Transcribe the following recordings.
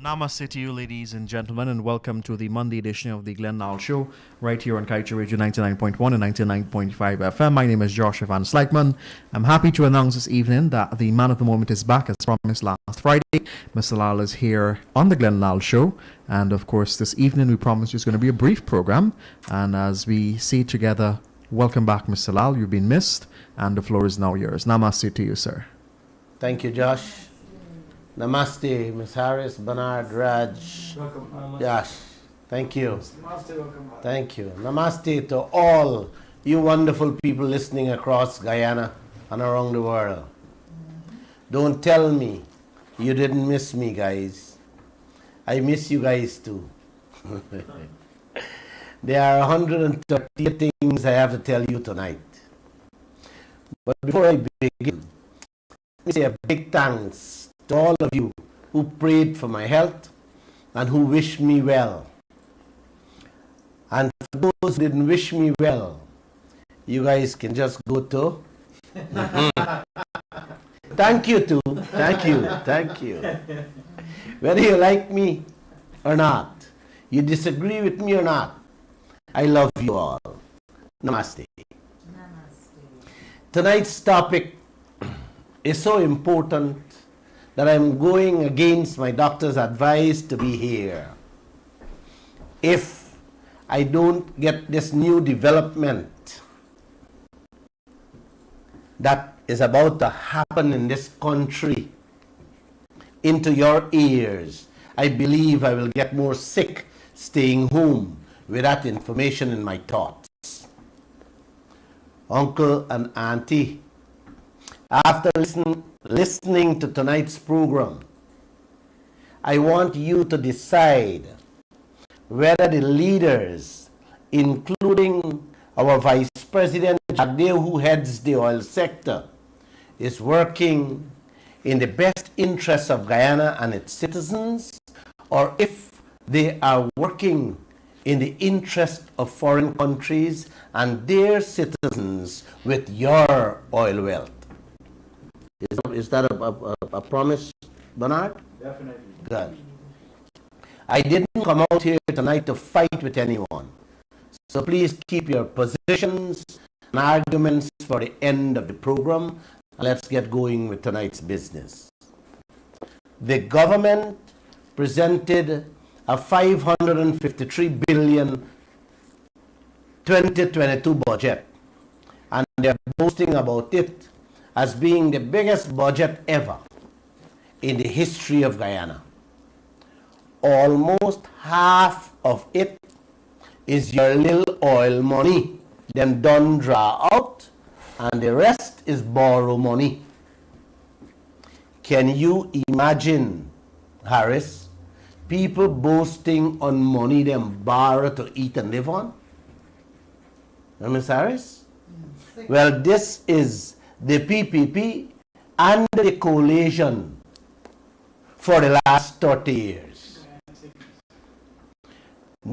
Namaste to you, ladies and gentlemen, and welcome to the Monday edition of the Lall Show, right here on Kaieteur Radio 99.1 and 99.5 FM. My name is Joshua Van Slijkman. I'm happy to announce this evening that the man of the moment is back, as promised last Friday. Mr. Lall is here on the Lall Show, and of course, this evening we promised it's going to be a brief program. And as we see together, welcome back, Mr. Lall. You've been missed, and the floor is now yours. Namaste to you, sir. Thank you, Josh. Namaste, Ms. Harris, Bernard, Raj, Josh. Thank you. Namaste, welcome back. Thank you. Namaste to all you wonderful people listening across Guyana and around the world. Don't tell me you didn't miss me, guys. I miss you guys too. There are 130 things I have to tell you tonight. But before I begin, let me say a big thanks to all of you who prayed for my health and who wished me well. And for those who didn't wish me well, you guys can just go to. Thank you too. Thank you. Thank you. Whether you like me or not, you disagree with me or not, I love you all. Namaste. Namaste. Tonight's topic is so important that I'm going against my doctor's advice to be here. If I don't get this new development that is about to happen in this country into your ears, I believe I will get more sick staying home with that information in my thoughts. Uncle and Auntie, after listening to tonight's program, I want you to decide whether the leaders, including our Vice President Jagdeo, who heads the oil sector, is working in the best interests of Guyana and its citizens, or if they are working in the interest of foreign countries and their citizens with your oil wealth. Is that a promise, Bernard? Definitely. Good. I didn't come out here tonight to fight with anyone. So please keep your positions and arguments for the end of the program. Let's get going with tonight's business. The government presented a 553 billion 2022 budget, and they're boasting about it as being the biggest budget ever in the history of Guyana. Almost half of it is your little oil money, them done draw out, and the rest is borrow money. Can you imagine, Harris, people boasting on money them borrow to eat and live on? Miss Harris? Well, this is the PPP and the coalition for the last 30 years.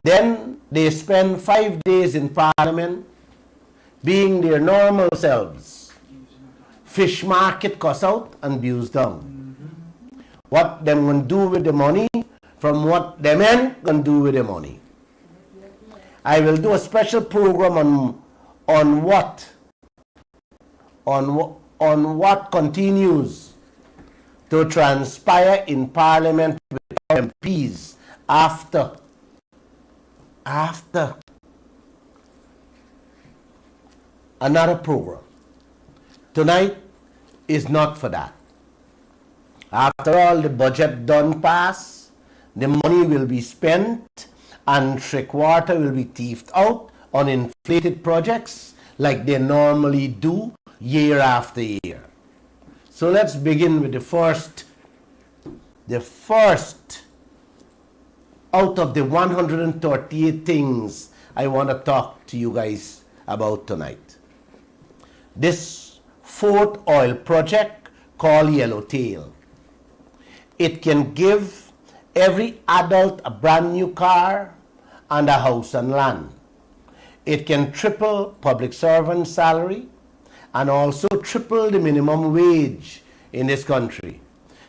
Then they spend 5 days in Parliament being their normal selves. Fish market cuss out and abuse down. What them gonna do with the money from what them ain't gonna do with the money. I will do a special program on what continues to transpire in Parliament with MPs after another program. Tonight is not for that. After all, the budget done pass, the money will be spent and 3/4 will be thieved out on inflated projects like they normally do year after year. So let's begin with the first out of the 138 things I want to talk to you guys about tonight. This fourth oil project called Yellowtail. It can give every adult a brand new car and a house and land. It can triple public servant salary and also triple the minimum wage in this country,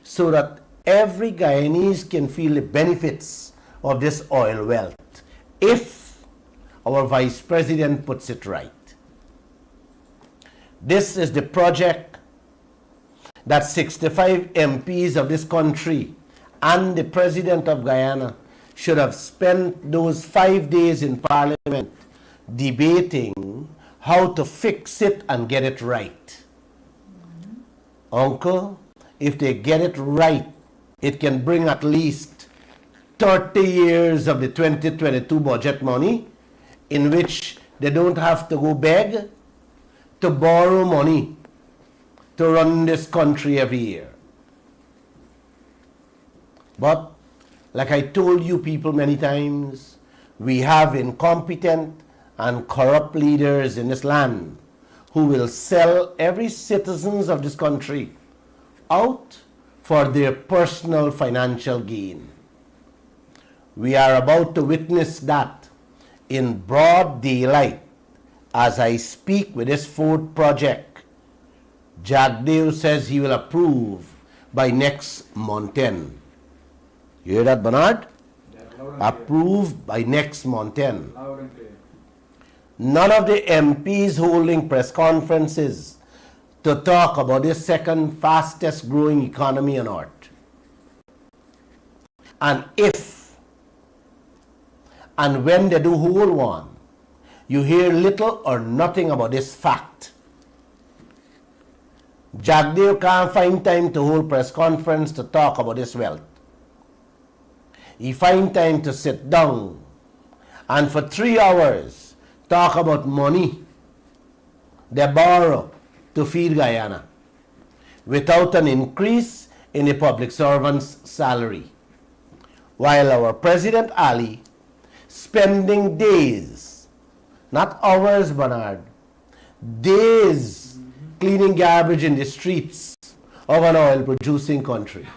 so that every Guyanese can feel the benefits of this oil wealth if our Vice President puts it right. This is the project that 65 MPs of this country and the President of Guyana should have spent those 5 days in Parliament debating how to fix it and get it right. Uncle, if they get it right, it can bring at least 30 years of the 2022 budget money in which they don't have to go beg to borrow money to run this country every year. But, like I told you people many times, we have incompetent and corrupt leaders in this land who will sell every citizen of this country out for their personal financial gain. We are about to witness that in broad daylight as I speak with this fourth project. Jagdeo says he will approve by next month end. You hear that, Bernard? Approved by next month end. None of the MPs holding press conferences to talk about this second fastest growing economy on earth. And if and when they do hold one, you hear little or nothing about this fact. Jagdeo can't find time to hold press conference to talk about this wealth. He find time to sit down and for 3 hours talk about money they borrow to feed Guyana without an increase in the public servant's salary. While our President Ali spending days, not hours, Bernard, days cleaning garbage in the streets of an oil-producing country.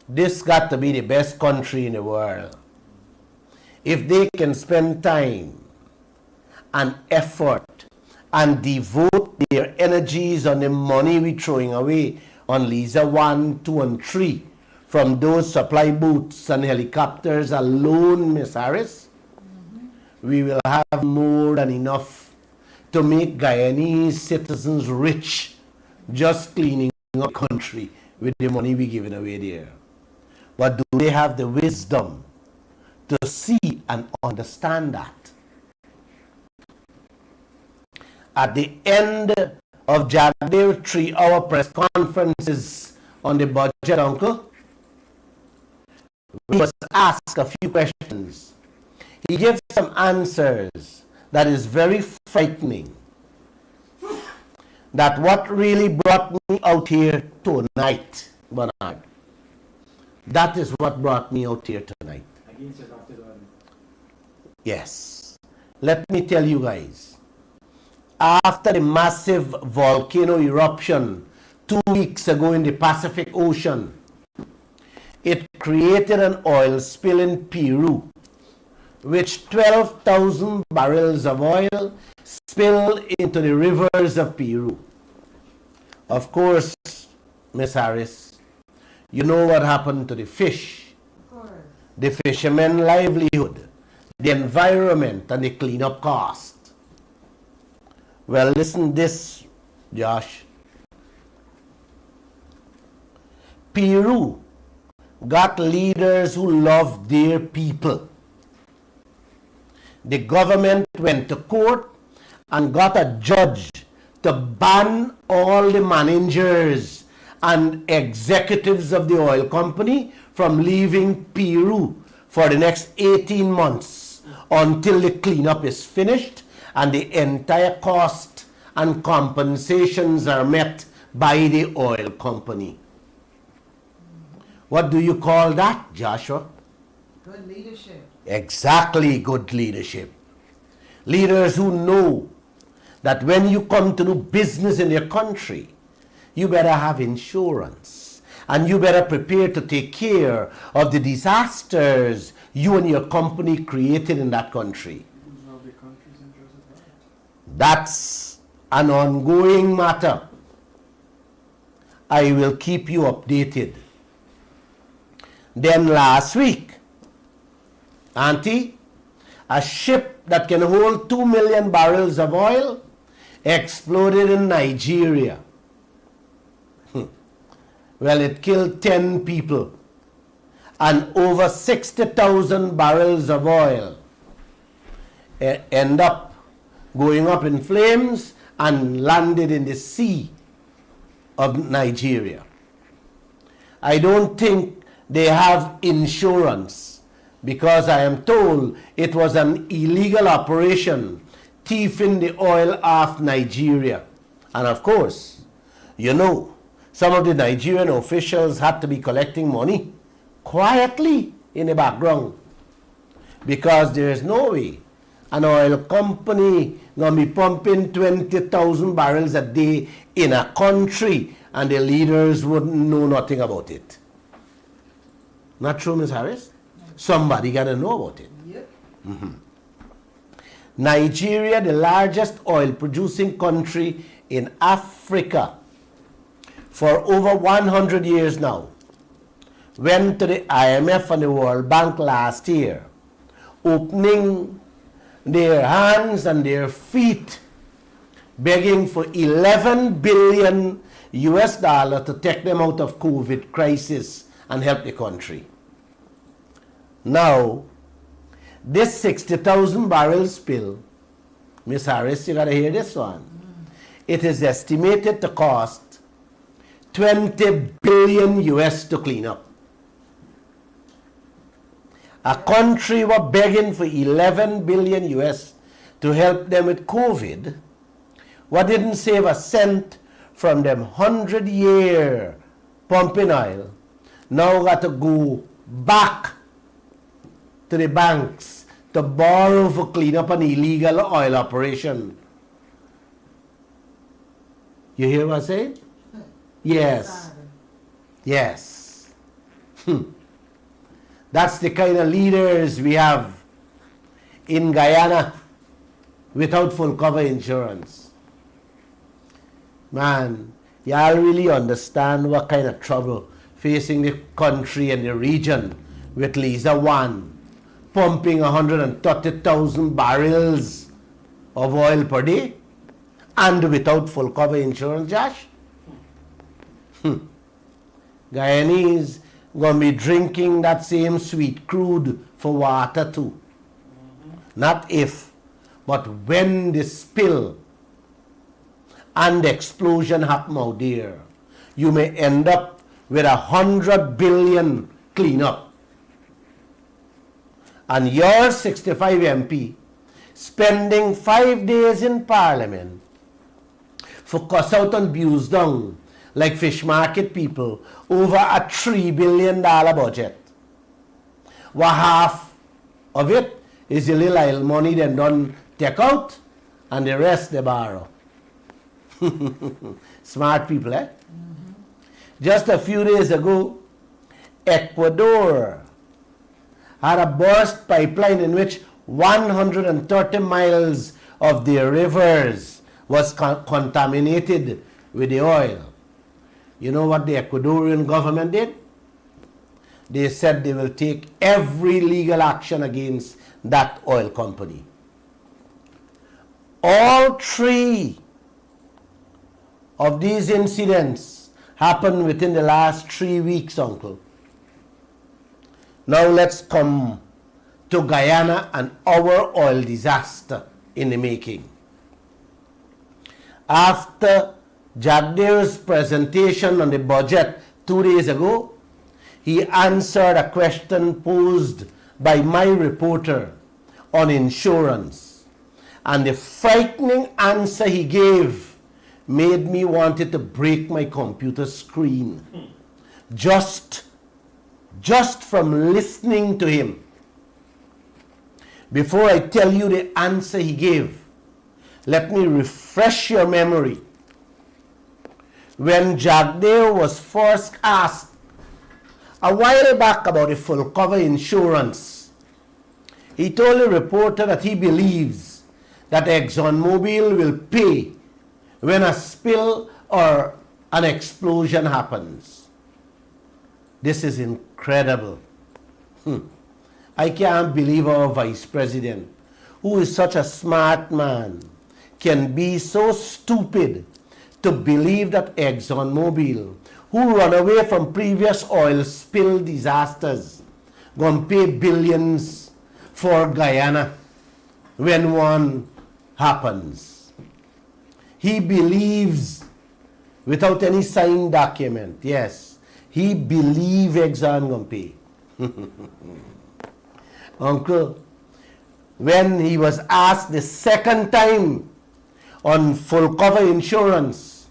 This got to be the best country in the world. If they can spend time and effort and devote their energies on the money we're throwing away on Lisa 1, 2, and 3 from those supply boats and helicopters alone, Miss Harris, we will have more than enough to make Guyanese citizens rich just cleaning up the country with the money we're giving away there. But do they have the wisdom to see and understand that? At the end of Jagdeo's 3-hour press conferences on the budget, Uncle, we must ask a few questions. He gives some answers that is very frightening. That what really brought me out here tonight, Bernard, that is what brought me out here tonight. Yes. Let me tell you guys. After the massive volcano eruption 2 weeks ago in the Pacific Ocean, it created an oil spill in Peru, which 12,000 barrels of oil spilled into the rivers of Peru. Of course, Miss Harris, you know what happened to the fish, the fishermen's livelihood, the environment, and the cleanup cost. Well, listen this, Josh. Peru got leaders who love their people. The government went to court and got a judge to ban all the managers and executives of the oil company from leaving Peru for the next 18 months until the cleanup is finished and the entire cost and compensations are met by the oil company. What do you call that, Joshua? Good leadership. Exactly, good leadership. Leaders who know that when you come to do business in your country, you better have insurance and you better prepare to take care of the disasters you and your company created in that country. That's an ongoing matter. I will keep you updated. Then last week, Auntie, a ship that can hold 2 million barrels of oil exploded in Nigeria. Well, it killed 10 people and over 60,000 barrels of oil end up going up in flames and landed in the sea of Nigeria. I don't think they have insurance because I am told it was an illegal operation thieving the oil off Nigeria. And of course, you know, some of the Nigerian officials had to be collecting money quietly in the background because there is no way an oil company going to be pumping 20,000 barrels a day in a country and the leaders wouldn't know nothing about it. Not true, Ms. Harris? Somebody got to know about it. Yep. Nigeria, the largest oil producing country in Africa for over 100 years now, went to the IMF and the World Bank last year, opening their hands and their feet, begging for 11 billion US dollar to take them out of COVID crisis and help the country. Now, this 60,000 barrel spill, Ms. Harris, you gotta hear this one. It is estimated to cost 20 billion US to clean up. A country were begging for 11 billion US to help them with COVID. What didn't save a cent from them 100-year pumping oil, now got to go back to the banks to borrow for clean up an illegal oil operation. You hear what I'm saying? Yes. Yes. That's the kind of leaders we have in Guyana without full cover insurance. Man, y'all really understand what kind of trouble facing the country and the region with Lisa One pumping 130,000 barrels of oil per day and without full cover insurance, Josh? Guyanese going to be drinking that same sweet crude for water too. Not if, but when the spill and the explosion happen out there, you may end up with 100 billion cleanup. And your 65 MP spending 5 days in Parliament for cuss out and abuse down like fish market people over a $3 billion budget. What half of it is the little oil money they don't take out and the rest they borrow. Smart people, eh? Just a few days ago, Ecuador had a burst pipeline in which 130 miles of their rivers was contaminated with the oil. You know what the Ecuadorian government did? They said they will take every legal action against that oil company. All three of these incidents happened within the last 3 weeks, Uncle. Now let's come to Guyana and our oil disaster in the making. After Jagdeo's presentation on the budget 2 days ago, he answered a question posed by my reporter on insurance. And the frightening answer he gave made me wanted to break my computer screen. Just from listening to him. Before I tell you the answer he gave, let me refresh your memory. When Jagdeo was first asked a while back about the full cover insurance, he told the reporter that he believes that ExxonMobil will pay when a spill or an explosion happens. This is incredible. I can't believe our vice president, who is such a smart man, can be so stupid to believe that ExxonMobil, who run away from previous oil spill disasters, gonna pay billions for Guyana when one happens. He believes, without any signed document, yes, he believes Exxon gonna pay. Uncle, when he was asked the second time on full cover insurance,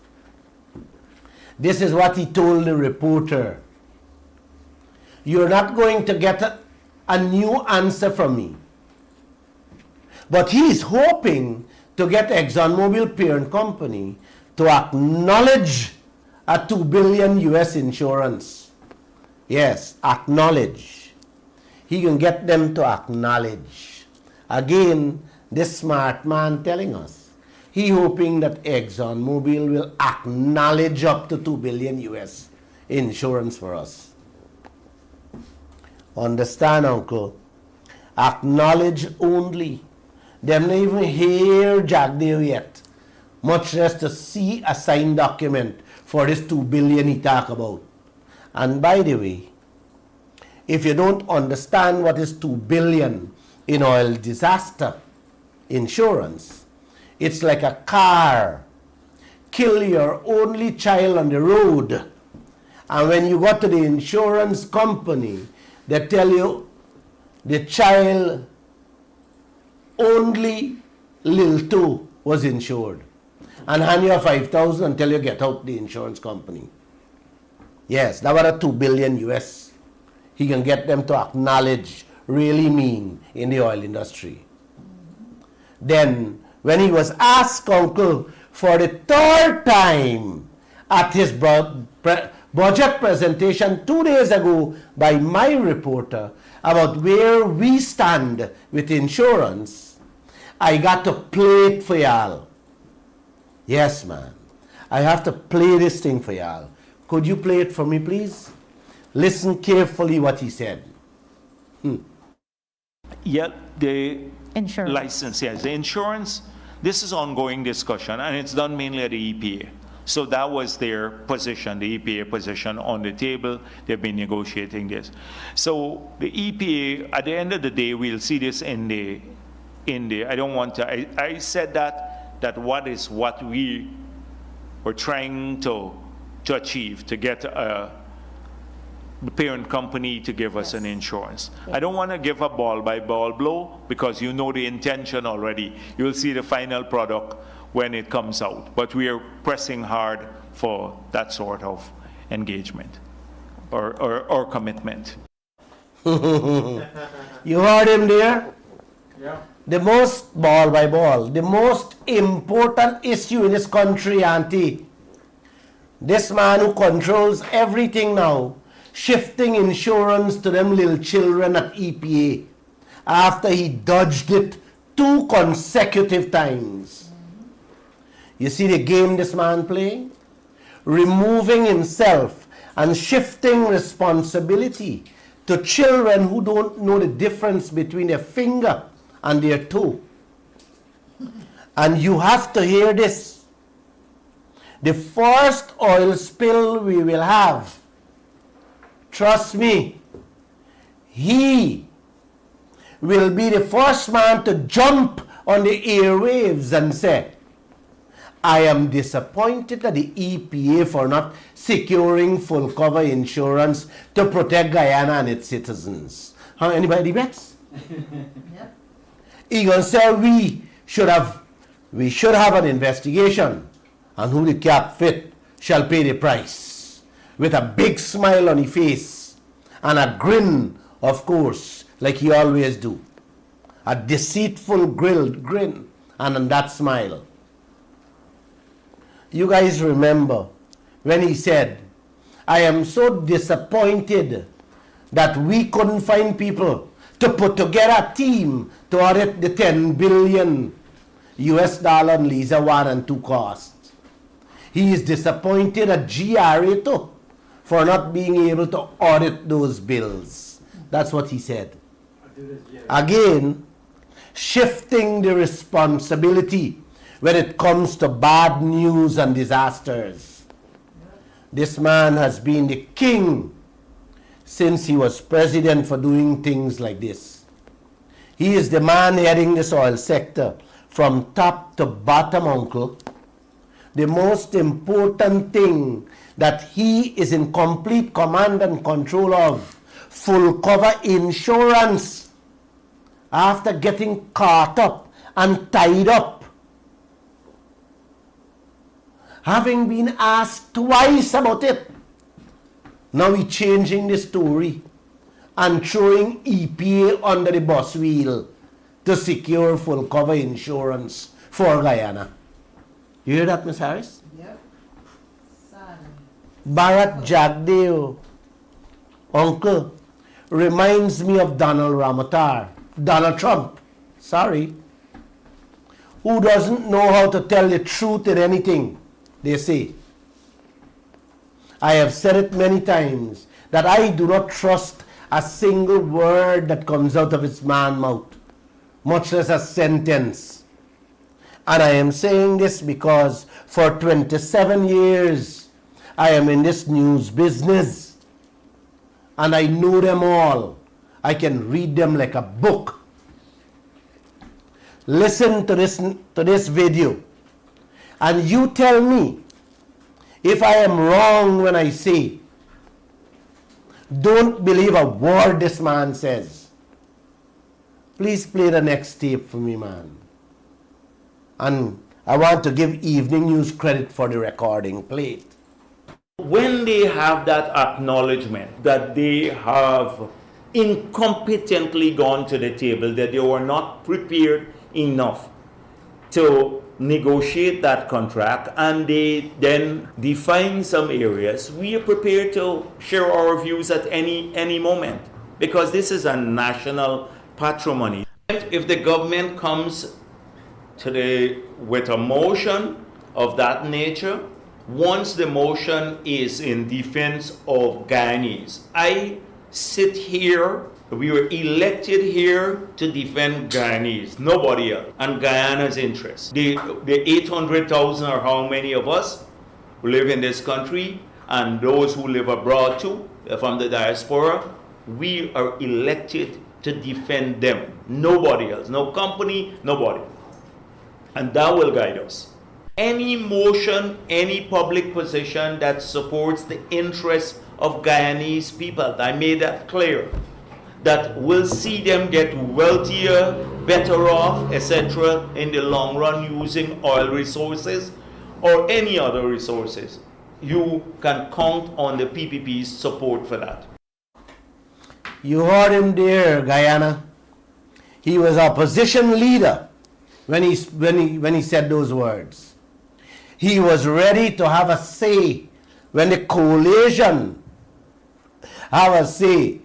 this is what he told the reporter. You're not going to get a new answer from me. But he is hoping to get ExxonMobil parent company to acknowledge a $2 billion US insurance. Yes, acknowledge. He can get them to acknowledge. Again, this smart man telling us, he hoping that ExxonMobil will acknowledge up to $2 billion US insurance for us. Understand, uncle? Acknowledge only. Them not even hear Jack Dale yet, much less to see a signed document for this $2 billion he talk about. And by the way, if you don't understand what is $2 billion in oil disaster insurance, it's like a car. Kill your only child on the road. And when you go to the insurance company, they tell you the child only little toe was insured. And hand you $5,000 until you get out the insurance company. Yes, that was a $2 billion US. He can get them to acknowledge really mean in the oil industry. Then, when he was asked, uncle, for the third time at his budget presentation 2 days ago by my reporter about where we stand with insurance, I got to play it for y'all. Yes, man. I have to play this thing for y'all. Could you play it for me, please? Listen carefully what he said. Yeah, the Insurance. license, yes. The insurance, this is ongoing discussion, and it's done mainly at the EPA. So that was their position, the EPA position on the table. They've been negotiating this. So the EPA, at the end of the day, we'll see this in the I don't want to, I said that what we were trying to achieve, to get the parent company to give us an insurance. I don't want to give a ball by ball blow, because you know the intention already. You'll see the final product when it comes out. But we are pressing hard for that sort of engagement or commitment. You heard him there? Yeah. The most ball by ball, the most important issue in this country, Auntie. This man who controls everything now, shifting insurance to them little children at EPA after he dodged it 2 consecutive times. You see the game this man playing? Removing himself and shifting responsibility to children who don't know the difference between their finger and their toe. And you have to hear this. The first oil spill we will have, trust me, he will be the first man to jump on the airwaves and say, I am disappointed at the EPA for not securing full cover insurance to protect Guyana and its citizens. How anybody bets? Yep. He gonna say we should have an investigation, and who the cap fit shall pay the price, with a big smile on his face and a grin, of course, like he always do. A deceitful grin and that smile. You guys remember when he said, I am so disappointed that we couldn't find people to put together a team to audit the $10 billion US dollar Lisa 1 and 2 costs. He is disappointed at GRA too for not being able to audit those bills. That's what he said. Again, shifting the responsibility when it comes to bad news and disasters. This man has been the king since he was president for doing things like this. He is the man heading this oil sector from top to bottom, uncle. The most important thing that he is in complete command and control of, full cover insurance, after getting caught up and tied up. Having been asked twice about it, now he's changing the story and throwing EPA under the bus wheel to secure full cover insurance for Guyana. You hear that, Miss Harris? Yep. Sadly. Bharat Jagdeo, uncle, reminds me of Donald Trump, who doesn't know how to tell the truth in anything they say. I have said it many times that I do not trust a single word that comes out of his man's mouth, much less a sentence. And I am saying this because for 27 years I am in this news business and I know them all. I can read them like a book. Listen to this video and you tell me if I am wrong when I say, don't believe a word this man says. Please play the next tape for me, man. And I want to give Evening News credit for the recording. Play it. When they have that acknowledgement that they have incompetently gone to the table, that they were not prepared enough to negotiate that contract, and they then define some areas, we are prepared to share our views at any moment, because this is a national patrimony. If the government comes with a motion of that nature, once the motion is in defense of Guyanese, I sit here, we were elected here to defend Guyanese, nobody else, and Guyana's interests. The 800,000 or how many of us who live in this country, and those who live abroad too, from the diaspora, we are elected to defend them. Nobody else, no company, nobody. And that will guide us. Any motion, any public position that supports the interests of Guyanese people, I made that clear, that will see them get wealthier, better off, etc. in the long run using oil resources or any other resources. You can count on the PPP's support for that. You heard him there, Guyana. He was opposition leader when he said those words. He was ready to have a say when the coalition have a say,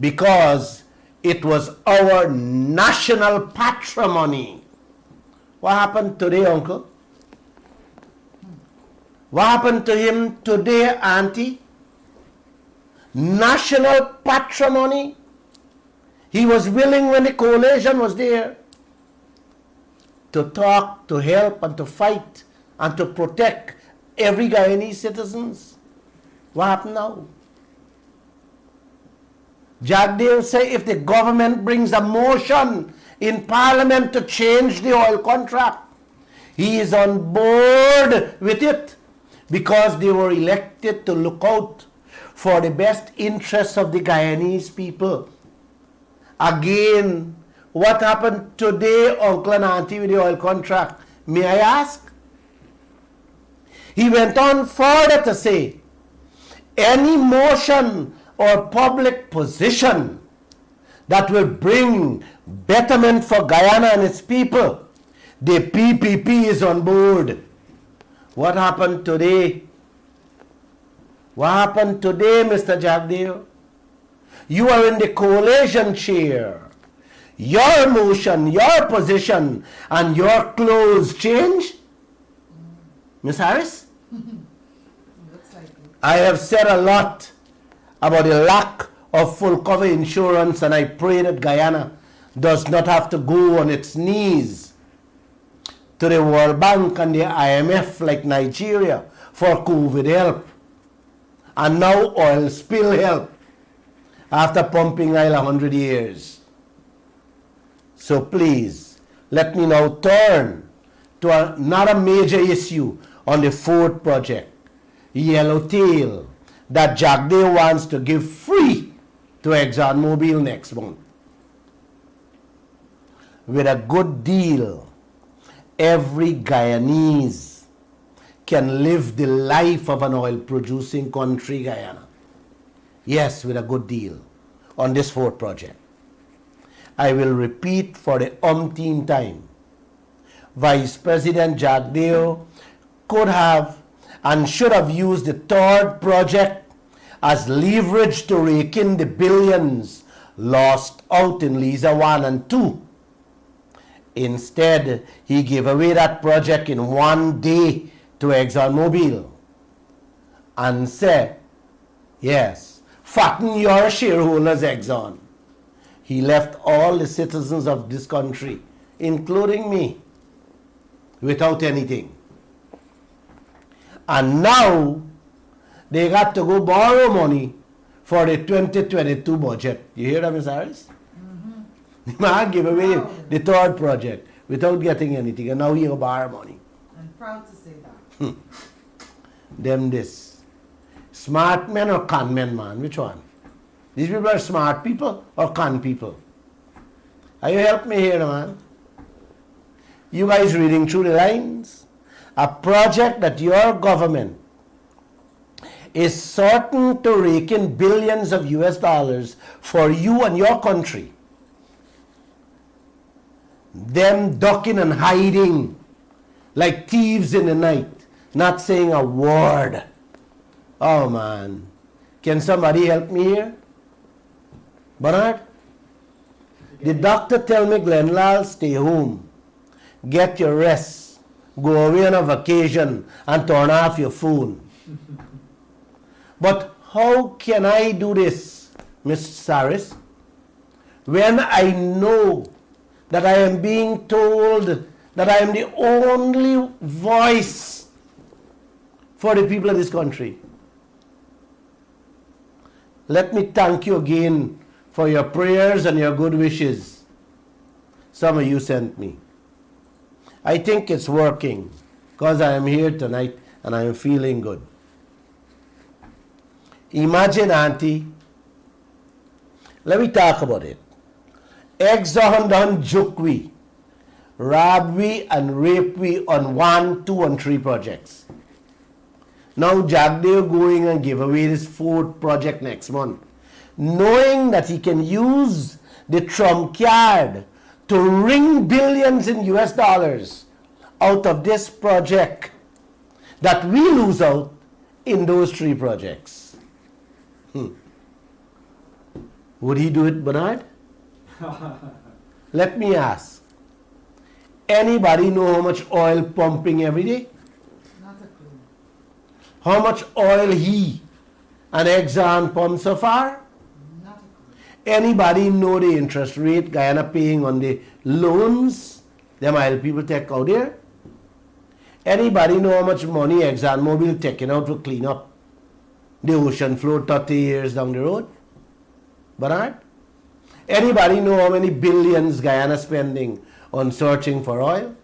because it was our national patrimony. What happened today, uncle? What happened to him today, auntie? National patrimony. He was willing when the coalition was there to talk, to help, and to fight, and to protect every Guyanese citizens. What happened now? Jagdeo say if the government brings a motion in parliament to change the oil contract, he is on board with it because they were elected to look out for the best interests of the Guyanese people. Again, what happened today, uncle and auntie, with the oil contract? May I ask? He went on further to say, any motion or public position that will bring betterment for Guyana and its people, the PPP is on board. What happened today? What happened today, Mr. Jagdeo? You are in the coalition chair. Your motion, your position, and your clothes change? Miss Harris? Looks like it. I have said a lot about the lack of full cover insurance, and I pray that Guyana does not have to go on its knees to the World Bank and the IMF like Nigeria for COVID help, and now oil spill help after pumping oil 100 years. So please, let me now turn to another major issue on the fourth project, Yellowtail, that Jagdeo wants to give free to ExxonMobil next month. With a good deal, every Guyanese can live the life of an oil-producing country, Guyana. Yes, with a good deal on this fourth project. I will repeat for the umpteenth time. Vice President Jagdeo could have and should have used the third project as leverage to rake in the billions lost out in Liza 1 and 2. Instead, he gave away that project in one day to ExxonMobil and said, yes, fatten your shareholders, Exxon. He left all the citizens of this country, including me, without anything. And now, they got to go borrow money for the 2022 budget. You hear that, Ms. Harris? The man gave away the third project without getting anything, and now he will borrow money. I'm proud to say that. Them this. Smart men or con men, man? Which one? These people are smart people or con people? Are you help me here, man? You guys reading through the lines? A project that your government is certain to rake in billions of US dollars for you and your country. Them ducking and hiding like thieves in the night, not saying a word. Oh man, can somebody help me here? Bernard? The doctor tell me, Lall, stay home, get your rest, go away on a vacation and turn off your phone. But how can I do this, Miss Saris, when I know that I am being told that I am the only voice for the people of this country? Let me thank you again for your prayers and your good wishes. Some of you sent me. I think it's working because I am here tonight and I am feeling good. Imagine, Auntie, let me talk about it. Exxon done joke we, rob we and rape we on 1, 2 and 3 projects. Now Jagdeo going and give away this fourth project next month, knowing that he can use the trump card to wring billions in US dollars out of this project that we lose out in those 3 projects. Would he do it, Bernard? Let me ask. Anybody know how much oil pumping every day? Not a clue. How much oil he and Exxon pump so far? Not a clue. Anybody know the interest rate Guyana paying on the loans them oil people take out there? Anybody know how much money ExxonMobil taking out to clean up the ocean floor 30 years down the road? Bernard? Anybody know how many billions Guyana spending on searching for oil?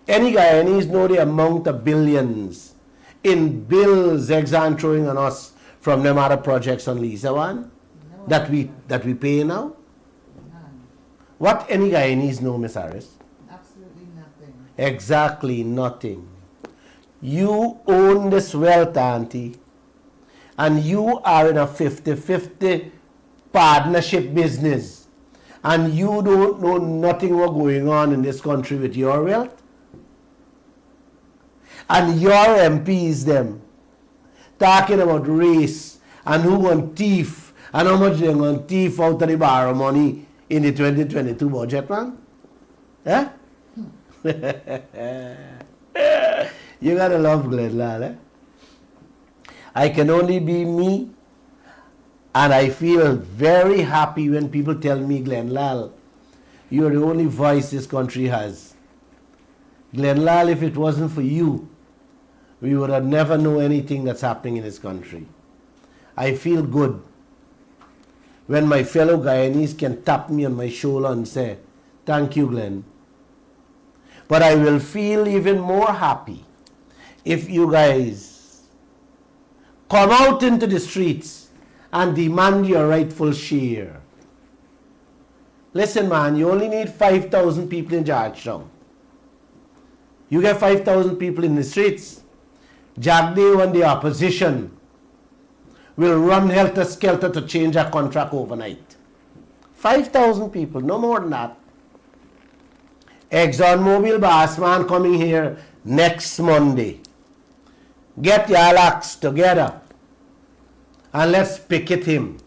Any Guyanese know the amount of billions in bills Exxon throwing on us from them other projects on Liza 1 No that idea. we pay now? None. What any Guyanese know, Miss Harris? Absolutely nothing. Exactly nothing. You own this wealth, Auntie, and you are in a 50-50 partnership business, and you don't know nothing what's going on in this country with your wealth, and your MPs them talking about race and who want thief and how much they want thief out of the borrow money in the 2022 budget, man. Eh? You gotta love Glenn Lall, eh? I can only be me, and I feel very happy when people tell me, Glenn Lall, you're the only voice this country has. Glenn Lall, if it wasn't for you, we would have never known anything that's happening in this country. I feel good when my fellow Guyanese can tap me on my shoulder and say, thank you, Glenn. But I will feel even more happy if you guys come out into the streets and demand your rightful share. Listen, man, you only need 5,000 people in Georgetown. You get 5,000 people in the streets, Jagdeo and the opposition will run helter-skelter to change our contract overnight. 5,000 people, no more than that. ExxonMobil boss man coming here next Monday. Get your acts together and let's picket him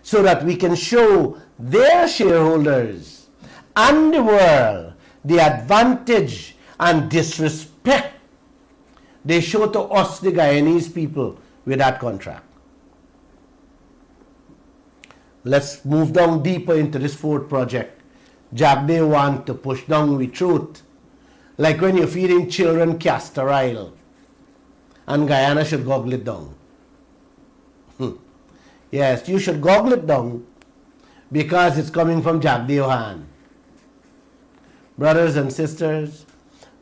so that we can show their shareholders and the world the advantage and disrespect they show to us, the Guyanese people, with that contract. Let's move down deeper into this fourth project. Jagdeo want to push down with truth. Like when you're feeding children castor oil and Guyana should gobble it down. Yes, you should gobble it down because it's coming from Jagdeo hand. Brothers and sisters,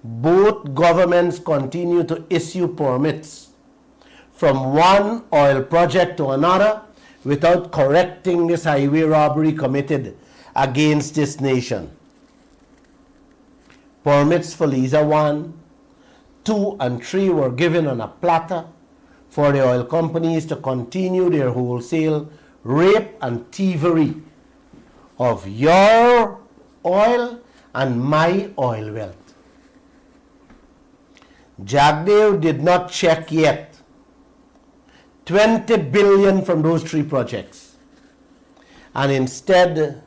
both governments continue to issue permits from one oil project to another without correcting this highway robbery committed against this nation. Permits for Liza 1, 2, and 3 were given on a platter for the oil companies to continue their wholesale rape and thievery of your oil and my oil wealth. Jagdeo did not check yet 20 billion from those 3 projects. And instead,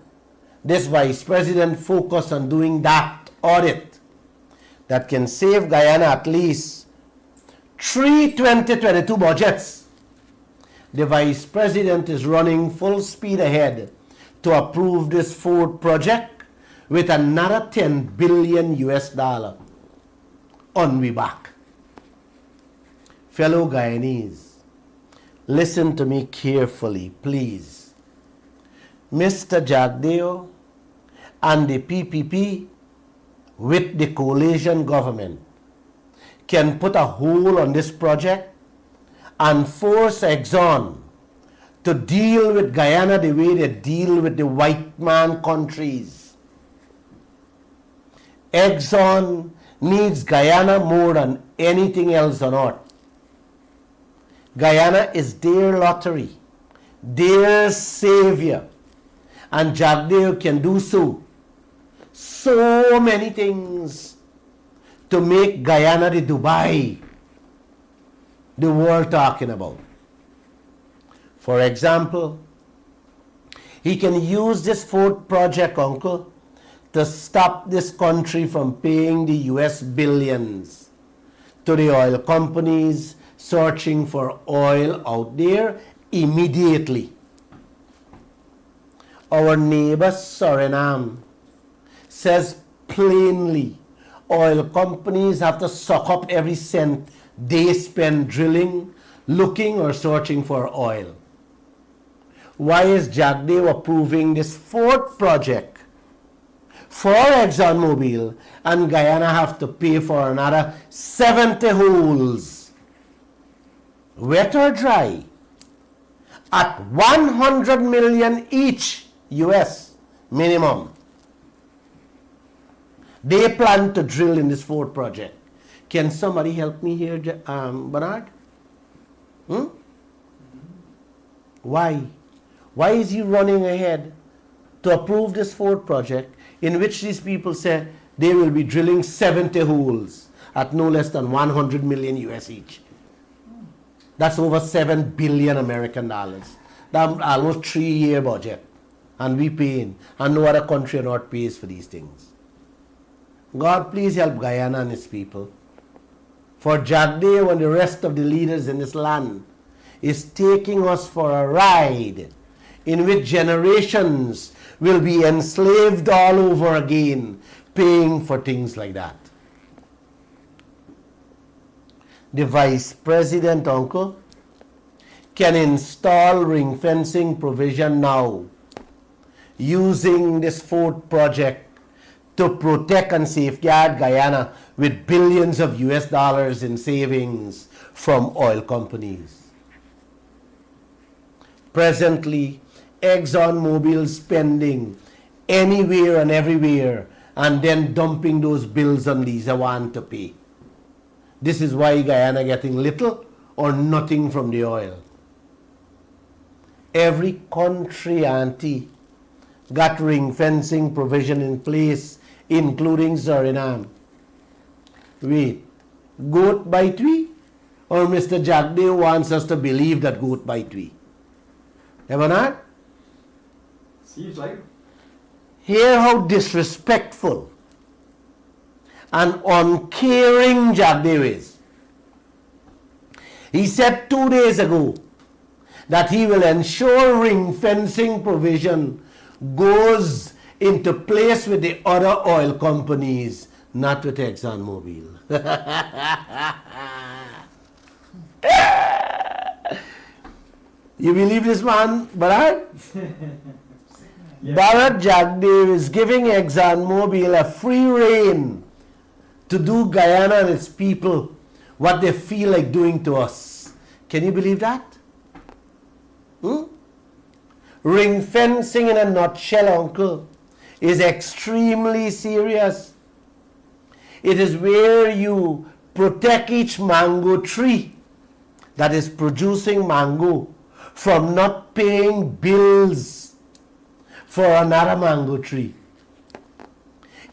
this vice president focused on doing that audit that can save Guyana at least 3 2022 budgets. The vice president is running full speed ahead to approve this fourth project with another 10 billion US dollar on we back. Fellow Guyanese, listen to me carefully, please. Mr. Jagdeo and the PPP with the coalition government can put a hold on this project and force Exxon to deal with Guyana the way they deal with the white man countries. Exxon needs Guyana more than anything else on earth. Guyana is their lottery, their savior, and Jagdeo can do so many things to make Guyana the Dubai the world talking about. For example, he can use this fourth project, uncle, to stop this country from paying the US billions to the oil companies searching for oil out there immediately. Our neighbor Suriname says plainly, oil companies have to suck up every cent they spend drilling, looking or searching for oil. Why is Jagdeo approving this fourth project for ExxonMobil and Guyana have to pay for another 70 holes, wet or dry, at 100 million each US minimum? They plan to drill in this fourth project. Can somebody help me here, Bernard? Why? Why is he running ahead to approve this fourth project in which these people say they will be drilling 70 holes at no less than 100 million US each? That's over 7 billion American dollars. That's almost 3-year budget. And we paying. And no other country on earth pays for these things. God, please help Guyana and its people. for Jack Dale and the rest of the leaders in this land is taking us for a ride in which generations will be enslaved all over again, paying for things like that. The vice president, uncle, can install ring fencing provision now using this fourth project to protect and safeguard Guyana with billions of US dollars in savings from oil companies. Presently, ExxonMobil spending anywhere and everywhere and then dumping those bills on these who want to pay. This is why Guyana getting little or nothing from the oil. Every country, auntie, got ring fencing provision in place, including Suriname. Wait, goat bite we? Or Mr. Jack Day wants us to believe that goat bite we? Ever not? Seems like. Hear how disrespectful and uncaring Jack Day is. He said 2 days ago that he will ensure ring fencing provision goes into place with the other oil companies, not with ExxonMobil. You believe this man, Bharat? Yeah. Bharat Jagdev is giving ExxonMobil a free rein to do Guyana and its people what they feel like doing to us. Can you believe that? Ring fencing in a nutshell, uncle, is extremely serious. It is where you protect each mango tree that is producing mango from not paying bills for another mango tree.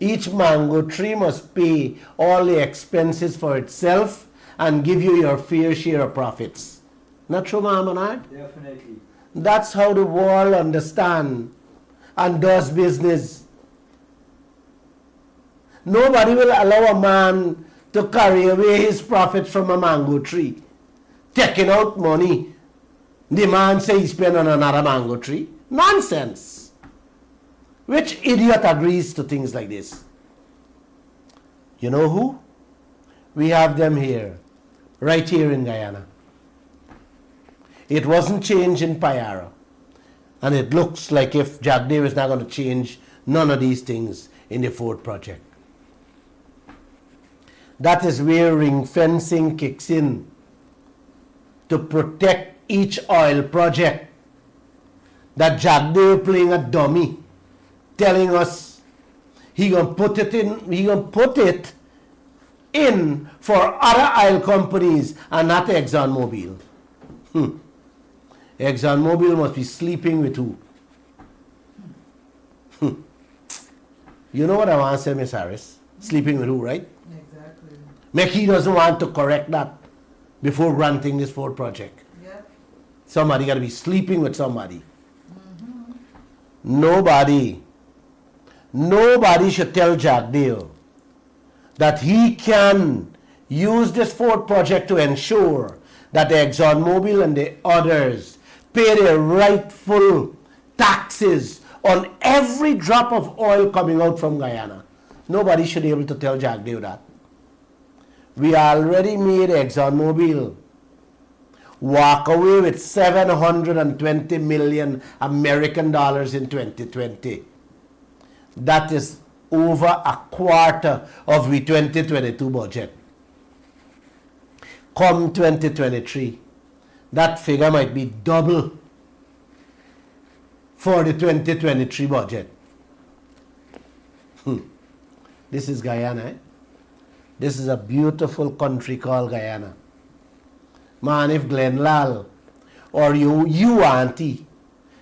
Each mango tree must pay all the expenses for itself and give you your fair share of profits. Not true, Mahamanad? Definitely. That's how the world understands and does business. Nobody will allow a man to carry away his profits from a mango tree, taking out money. The man say he spent on another mango tree. Nonsense. Which idiot agrees to things like this? You know who? We have them here, right here in Guyana. It wasn't changed in Payara. And it looks like if Jack Davis is not going to change none of these things in the Ford project. That is where ring fencing kicks in to protect each oil project. That Jack Davis playing a dummy, telling us he gonna put it in for other oil companies and not ExxonMobil. ExxonMobil must be sleeping with who? You know what I want to say, Miss Harris? Sleeping with who, right? Exactly. McKee doesn't want to correct that before granting this Ford project. Yep. Somebody got to be sleeping with somebody. Nobody should tell Jack Dale that he can use this Ford project to ensure that the ExxonMobil and the others pay their rightful taxes on every drop of oil coming out from Guyana. Nobody should be able to tell Jack Dale that. We already made ExxonMobil walk away with $720 million American dollars in 2020. That is over a quarter of the 2022 budget. Come 2023, that figure might be double for the 2023 budget. This is Guyana. Eh? This is a beautiful country called Guyana. Man, if Glenn Lall or you auntie,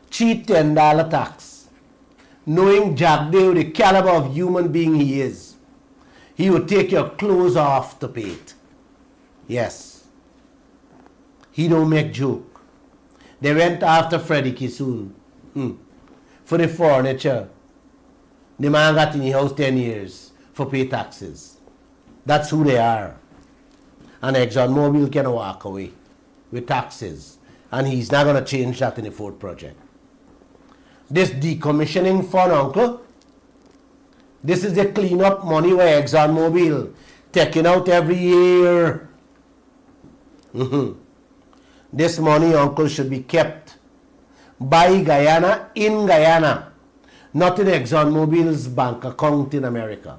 cheat $10 tax, knowing Jack Dale, the caliber of human being he is, he would take your clothes off to pay it. Yes. He don't make joke. They went after Freddie Kissoon for the furniture. The man got in the house 10 years for pay taxes. That's who they are. and ExxonMobil can walk away with taxes. And he's not going to change that in the Ford project. This decommissioning fund, uncle, this is the cleanup money where ExxonMobil taking out every year. This money, uncle, should be kept by Guyana in Guyana, not in ExxonMobil's bank account in America.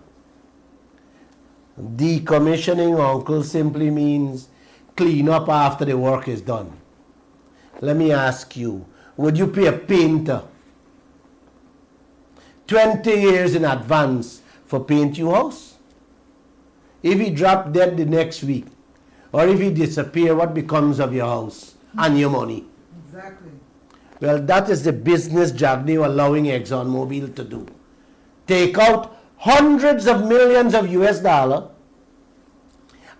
Decommissioning, uncle, simply means clean up after the work is done. Let me ask you, would you pay a painter 20 years in advance for paint your house? If he drop dead the next week, or if he disappear, what becomes of your house and your money? Exactly. Well, that is the business Jagdev allowing ExxonMobil to do. Take out hundreds of millions of US dollars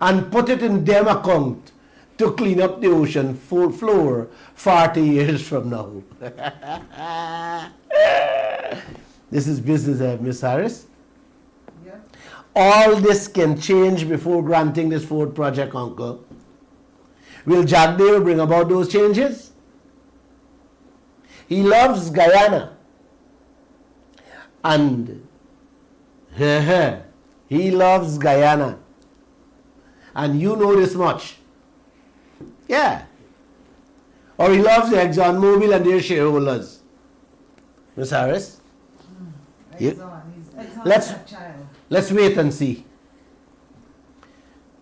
and put it in them account to clean up the ocean floor 40 years from now. This is business, Miss Harris. Yeah. All this can change before granting this Ford project, uncle. Will Jagdev bring about those changes? He loves Guyana. And he loves Guyana. And you know this much. Yeah. Or he loves the ExxonMobil and their shareholders. Miss Harris? Yeah. Exxon Let's- is a child. Let's wait and see.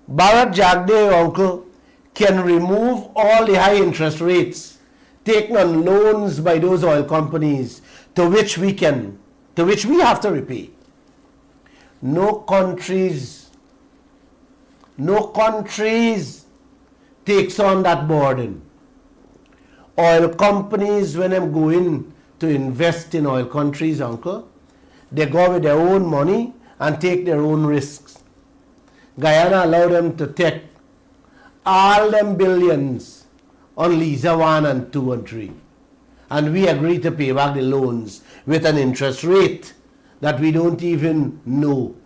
Bharat Jagdev, uncle, can remove all the high interest rates taken on loans by those oil companies to which we have to repay. No countries takes on that burden. Oil companies, when they go in to invest in oil countries, uncle, they go with their own money and take their own risks. Guyana allow them to take all them billions on Liza 1 and 2 and 3. And we agree to pay back the loans with an interest rate that we don't even know.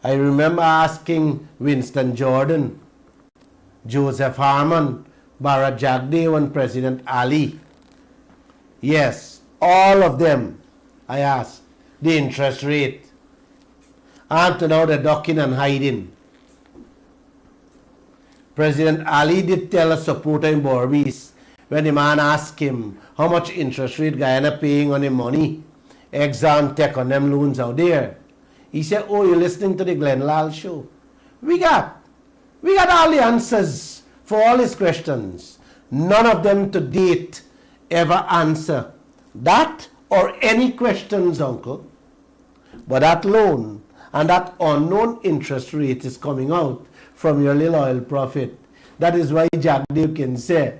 I remember asking Winston Jordan, Joseph Harman, Bharat Jagdev and President Ali. Yes, all of them, I asked, the interest rate. And to now they're ducking and hiding. President Ali did tell a supporter in Borbis when the man asked him how much interest rate Guyana paying on the money Exxon take on them loans out there. He said, oh, you're listening to the Lall show. We got all the answers for all his questions. None of them to date ever answer that or any questions, uncle. But that loan and that unknown interest rate is coming out from your little oil profit. That is why Jagdev can say,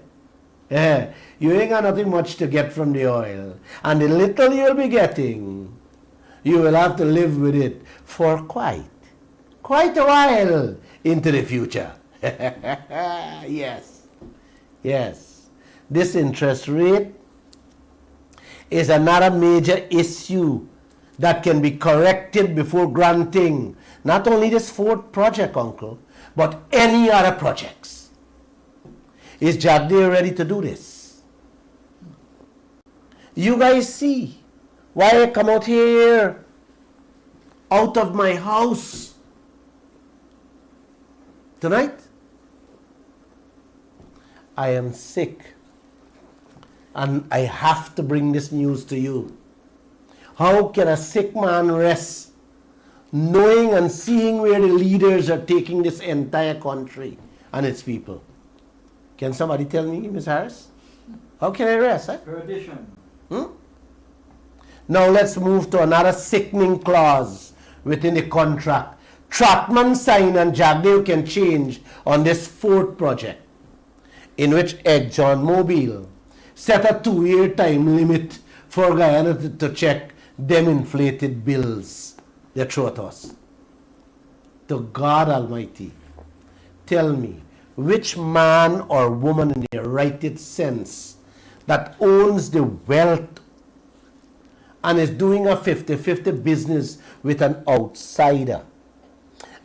you ain't got nothing much to get from the oil. And the little you'll be getting, you will have to live with it for quite a while into the future. Yes. This interest rate is another major issue that can be corrected before granting not only this Ford project, uncle, but any other projects. Is Jagdev ready to do this? You guys see why I come out here, out of my house tonight? I am sick and I have to bring this news to you. How can a sick man rest knowing and seeing where the leaders are taking this entire country and its people? Can somebody tell me, Ms. Harris? How can I rest? Perdition. Now let's move to another sickening clause within the contract. Trotman signed and Jagdev can change on this Ford project, in which ExxonMobil set a 2-year time limit for Guyana to check them inflated bills they throw at us. To God Almighty, tell me, which man or woman in their righted sense that owns the wealth and is doing a 50-50 business with an outsider,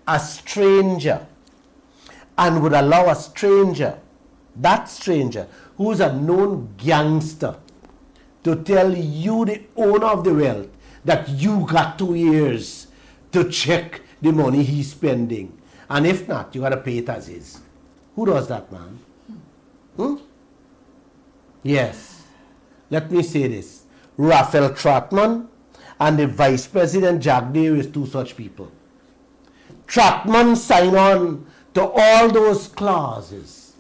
a stranger, and would allow a stranger, that stranger, who's a known gangster, to tell you, the owner of the wealth, that you got 2 years to check the money he's spending. And if not, you got to pay it as is. Who does that, man? Yes. Let me say this. Raphael Trotman and the Vice President Jack Day is two such people. Trotman signed on to all those clauses.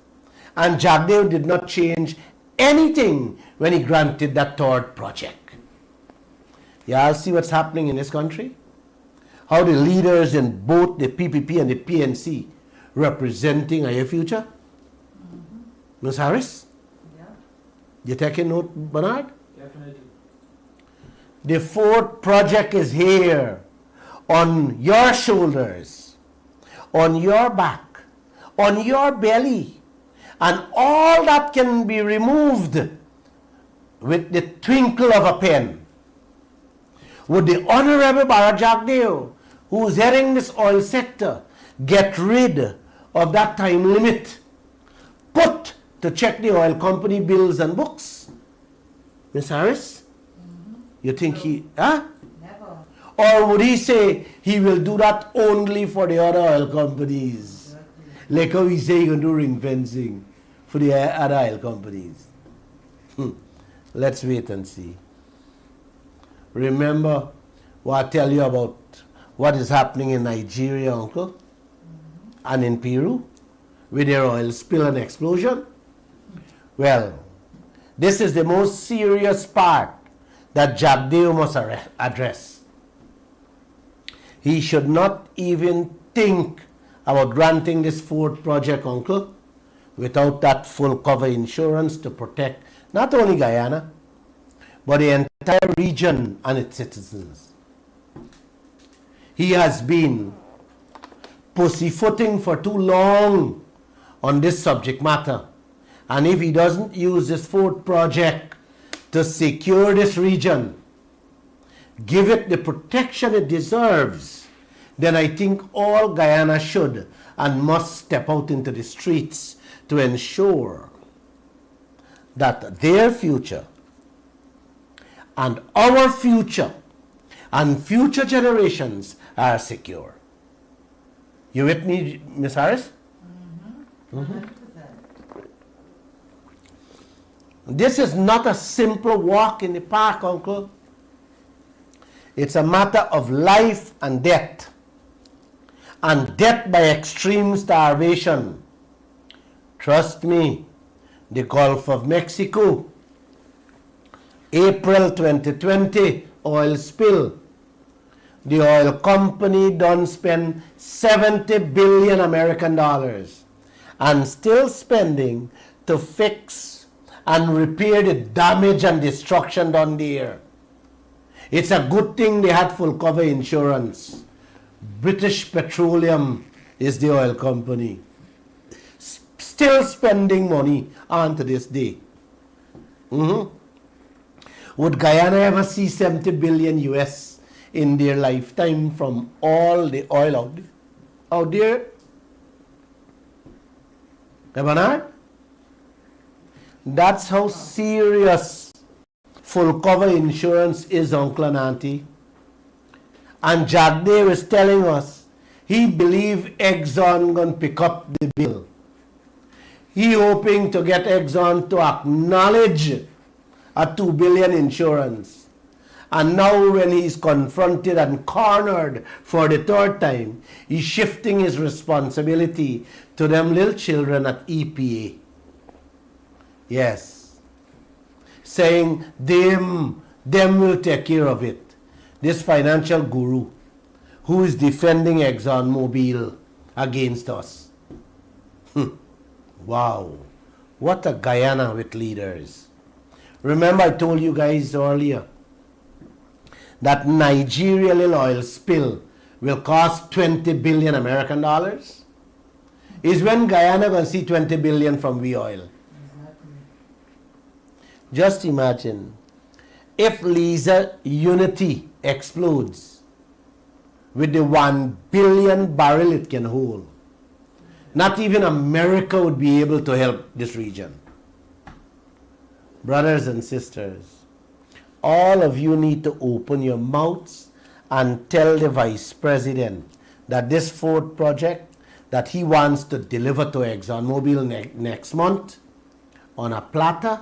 And Jack Day did not change anything when he granted that third project. Y'all see what's happening in this country? How the leaders in both the PPP and the PNC representing our future? Ms. Harris? Yeah. You taking note, Bernard? Definitely. The fourth project is here on your shoulders, on your back, on your belly, and all that can be removed with the twinkle of a pen. Would the Honorable Barra Jagdeo, who's heading this oil sector, get rid of that time limit put to check the oil company bills and books? Ms. Harris? You think he, huh? Never. Or would he say he will do that only for the other oil companies? Like how he say he can do ring fencing for the other oil companies. Let's wait and see. Remember what I tell you about what is happening in Nigeria, uncle? And in Peru with their oil spill and explosion? Well, this is the most serious part that Jagdeo must address. He should not even think about granting this fourth project, uncle, without that full cover insurance to protect not only Guyana, but the entire region and its citizens. He has been pussyfooting for too long on this subject matter. And if he doesn't use this fourth project to secure this region, give it the protection it deserves, then I think all Guyana should and must step out into the streets to ensure that their future and our future and future generations are secure. You with me, Ms. Harris? 100%. This is not a simple walk in the park, uncle. It's a matter of life and death. And death by extreme starvation. Trust me, the Gulf of Mexico, April 2020, oil spill. The oil company done spend 70 billion American dollars and still spending to fix and repair the damage and destruction done there. It's a good thing they had full cover insurance. British Petroleum is the oil company. Still spending money on to this day. Would Guyana ever see 70 billion US in their lifetime from all the oil out there? Bernard? That's how serious full cover insurance is, uncle and auntie. And Jagdeo is telling us he believe Exxon gonna pick up the bill. He hoping to get Exxon to acknowledge a 2 billion insurance. And now when he's confronted and cornered for the third time, he's shifting his responsibility to them little children at EPA. Yes. Saying them will take care of it. This financial guru who is defending ExxonMobil against us. Wow. What a Guyana with leaders. Remember I told you guys earlier that Nigeria little oil spill will cost 20 billion American dollars? Is when Guyana going to see 20 billion from we oil. Exactly. Just imagine if Liza Unity explodes with the 1 billion barrel it can hold. Not even America would be able to help this region. Brothers and sisters, all of you need to open your mouths and tell the Vice President that this Ford project that he wants to deliver to ExxonMobil next month on a platter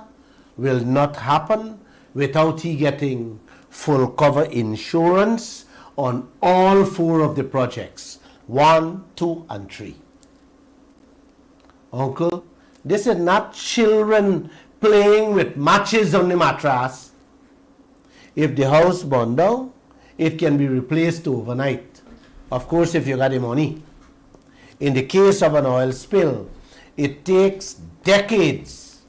will not happen without he getting full cover insurance on all 4 of the projects, 1, 2, and 3. Uncle, this is not children playing with matches on the mattress. If the house burned down, it can be replaced overnight. Of course, if you got the money. In the case of an oil spill, it takes decades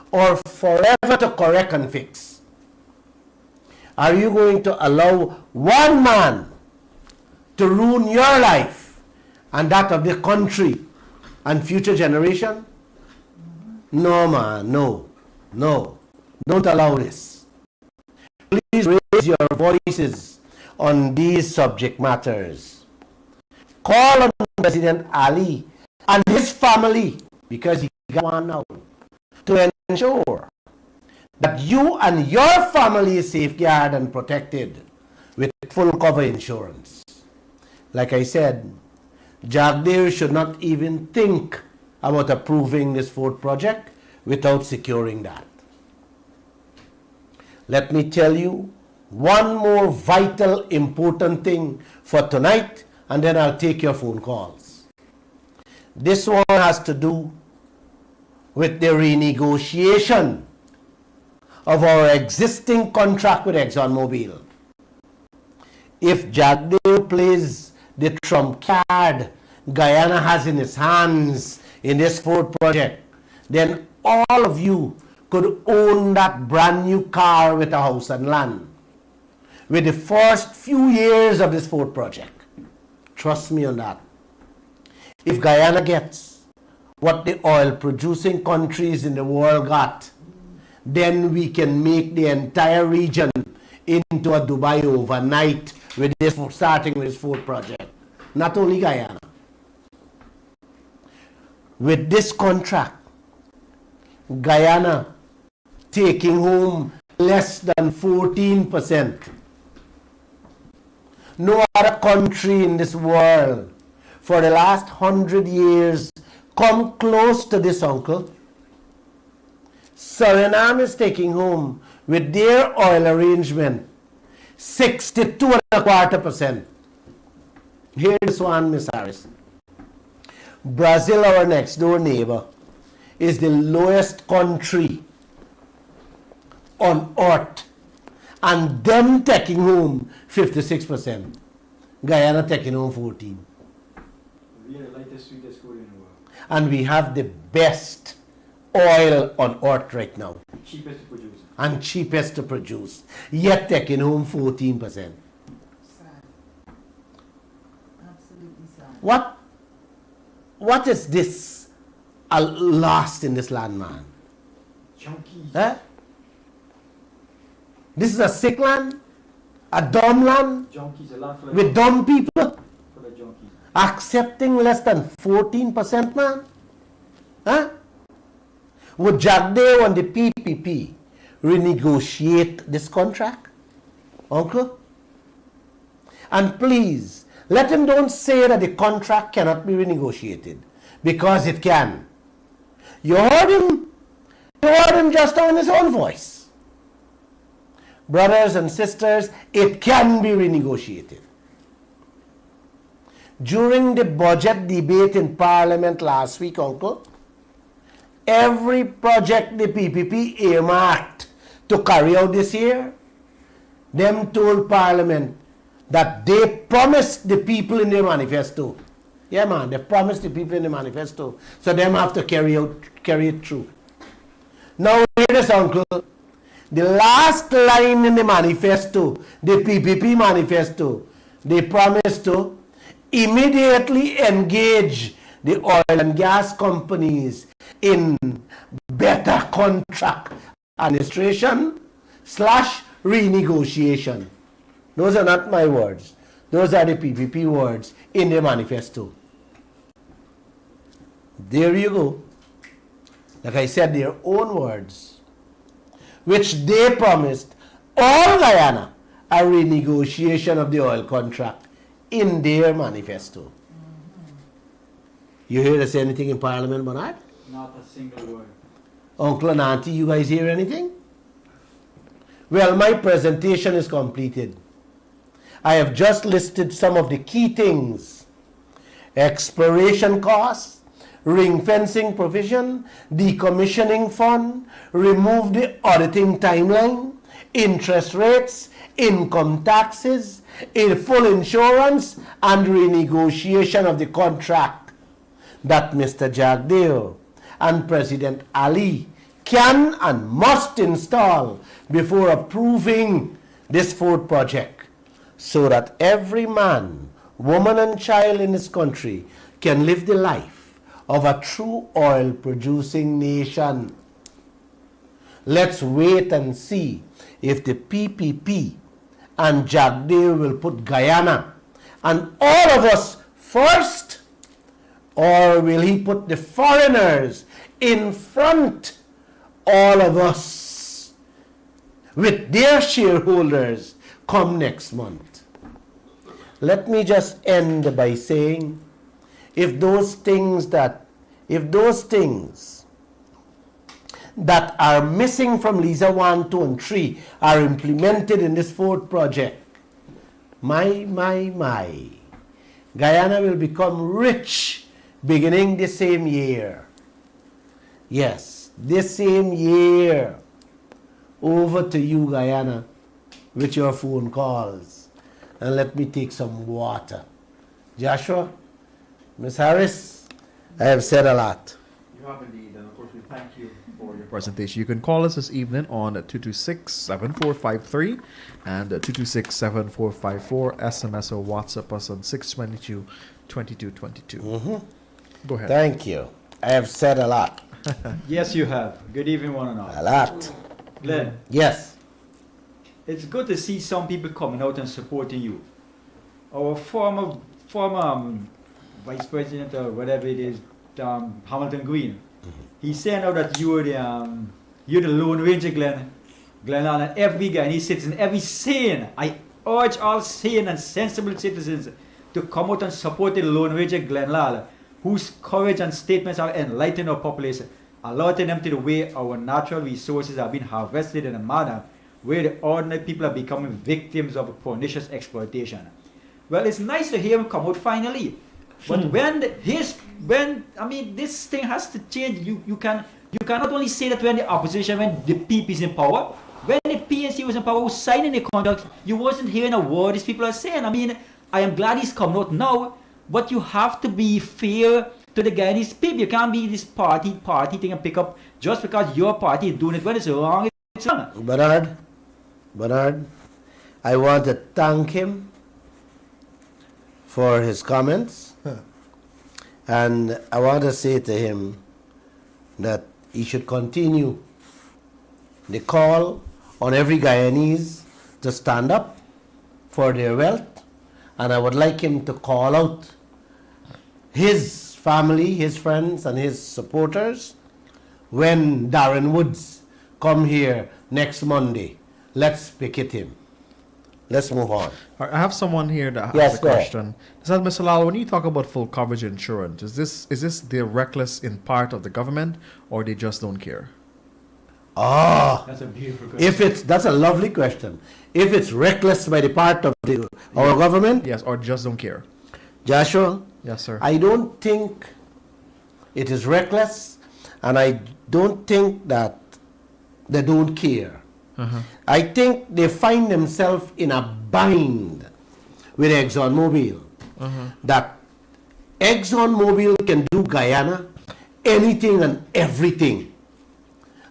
or forever to correct and fix. Are you going to allow one man to ruin your life and that of the country and future generation? No, man, no. Don't allow this. Please raise your voices on these subject matters. Call on President Ali and his family, because he got one now, to ensure that you and your family is safeguarded and protected with full cover insurance. Like I said, Jagdev should not even think about approving this Ford project without securing that. Let me tell you one more vital, important thing for tonight, and then I'll take your phone calls. This one has to do with the renegotiation of our existing contract with ExxonMobil. If Jagdev plays the trump card Guyana has in its hands in this Ford project, then all of you could own that brand new car with a house and land with the first few years of this Ford project. Trust me on that. If Guyana gets what the oil producing countries in the world got, then we can make the entire region into a Dubai overnight with this, starting with this Ford project. Not only Guyana. With this contract, Guyana taking home less than 14%. No other country in this world for the last 100 years come close to this, uncle. Suriname is taking home with their oil arrangement 62.25%. Here's this one, Miss Harris. Brazil, our next door neighbor, is the lowest country on earth, and them taking home 56%. Guyana taking home 14%. We are the lightest, sweetest food in the world. And we have the best oil on earth right now. Cheapest to produce. And cheapest to produce. Yet taking home 14%. Sad. Absolutely sad. What is this lost in this land, man? Junkies. Eh? This is a sick land? A dumb land? Junkies, a lot full of With dumb people? full of junkies. Accepting less than 14%, man? Huh? Would Jagdev and the PPP renegotiate this contract, uncle? And please, let him don't say that the contract cannot be renegotiated, because it can. You heard him just on his own voice. Brothers and sisters, it can be renegotiated. During the budget debate in Parliament last week, uncle, every project the PPP earmarked to carry out this year, them told Parliament that they promised the people in their manifesto. Yeah, man, they promised the people in the manifesto. So them have to carry it through. Now, hear this, uncle. The last line in the manifesto, the PPP manifesto, they promised to immediately engage the oil and gas companies in better contract administration / renegotiation. Those are not my words. Those are the PPP words in the manifesto. There you go. Like I said, their own words, which they promised all Guyana a renegotiation of the oil contract in their manifesto. You hear us say anything in Parliament, Bernard? Not a single word. Uncle and Auntie, you guys hear anything? Well, my presentation is completed. I have just listed some of the key things: exploration costs, ring fencing provision, decommissioning fund, remove the auditing timeline, interest rates, income taxes, full insurance, and renegotiation of the contract that Mr. Jagdeo and President Ali can and must install before approving this fourth project, so that every man, woman, and child in this country can live the life of a true oil-producing nation. Let's wait and see if the PPP and Jagdeo will put Guyana and all of us first, or will he put the foreigners in front, all of us, with their shareholders come next month? Let me just end by saying, if those things that are missing from Lisa 1, 2, and 3 are implemented in this fourth project, my, Guyana will become rich beginning the same year. Yes, this same year. Over to you, Guyana, with your phone calls. And let me take some water. Joshua, Miss Harris, I have said a lot. You have indeed, and of course we thank you for your presentation. You can call us this evening on 226-7453 and 226-7454. SMS or WhatsApp us on 622-2222. Go ahead. Thank you. I have said a lot. Yes, you have. Good evening, one and all. A lot. Glenn, Yes. it's good to see some people coming out and supporting you. Our former vice president or whatever it is, Hamilton Green, he's saying now that you're the Lone Ranger, Glenn Lall, and every guy, and he sits in every sane. I urge all sane and sensible citizens to come out and support the Lone Ranger, Glenn Lall, whose courage and statements are enlightening our population, alerting them to the way our natural resources are being harvested in a manner where the ordinary people are becoming victims of pernicious exploitation. Well, it's nice to hear him come out finally. But this thing has to change. You cannot only say that when the opposition, when the PP is in power, when the PNC was in power, was signing the contract, you wasn't hearing a word these people are saying. I mean, I am glad he's coming out now, but you have to be fair to the Guyanese people. You can't be this party thing and pick up just because your party is doing it when it's wrong. It's wrong. Bernard, I want to thank him for his comments. And I want to say to him that he should continue the call on every Guyanese to stand up for their wealth. And I would like him to call out his family, his friends, and his supporters when Darren Woods come here next Monday. Let's picket him. Let's move on. All right, I have someone here that has Yes, a go ahead. question. Says, Mr. Lall, when you talk about full coverage insurance, is this they're reckless in part of the government, or they just don't care? That's a beautiful question. That's a lovely question. If it's reckless by the part of our government, Yes, or just don't care? Joshua, Yes, sir. I don't think it is reckless, and I don't think that they don't care. I think they find themselves in a bind with ExxonMobil. That ExxonMobil can do Guyana anything and everything,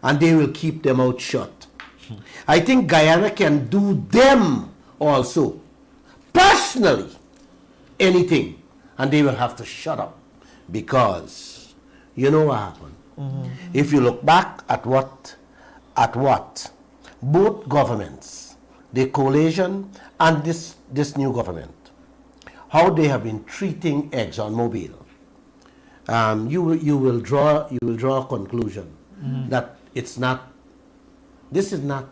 and they will keep them out shut. I think Guyana can do them also, personally, anything, and they will have to shut up, because you know what happened. If you look back at what both governments, the coalition and this new government, how they have been treating ExxonMobil. you will draw a conclusion that it's not. This is not.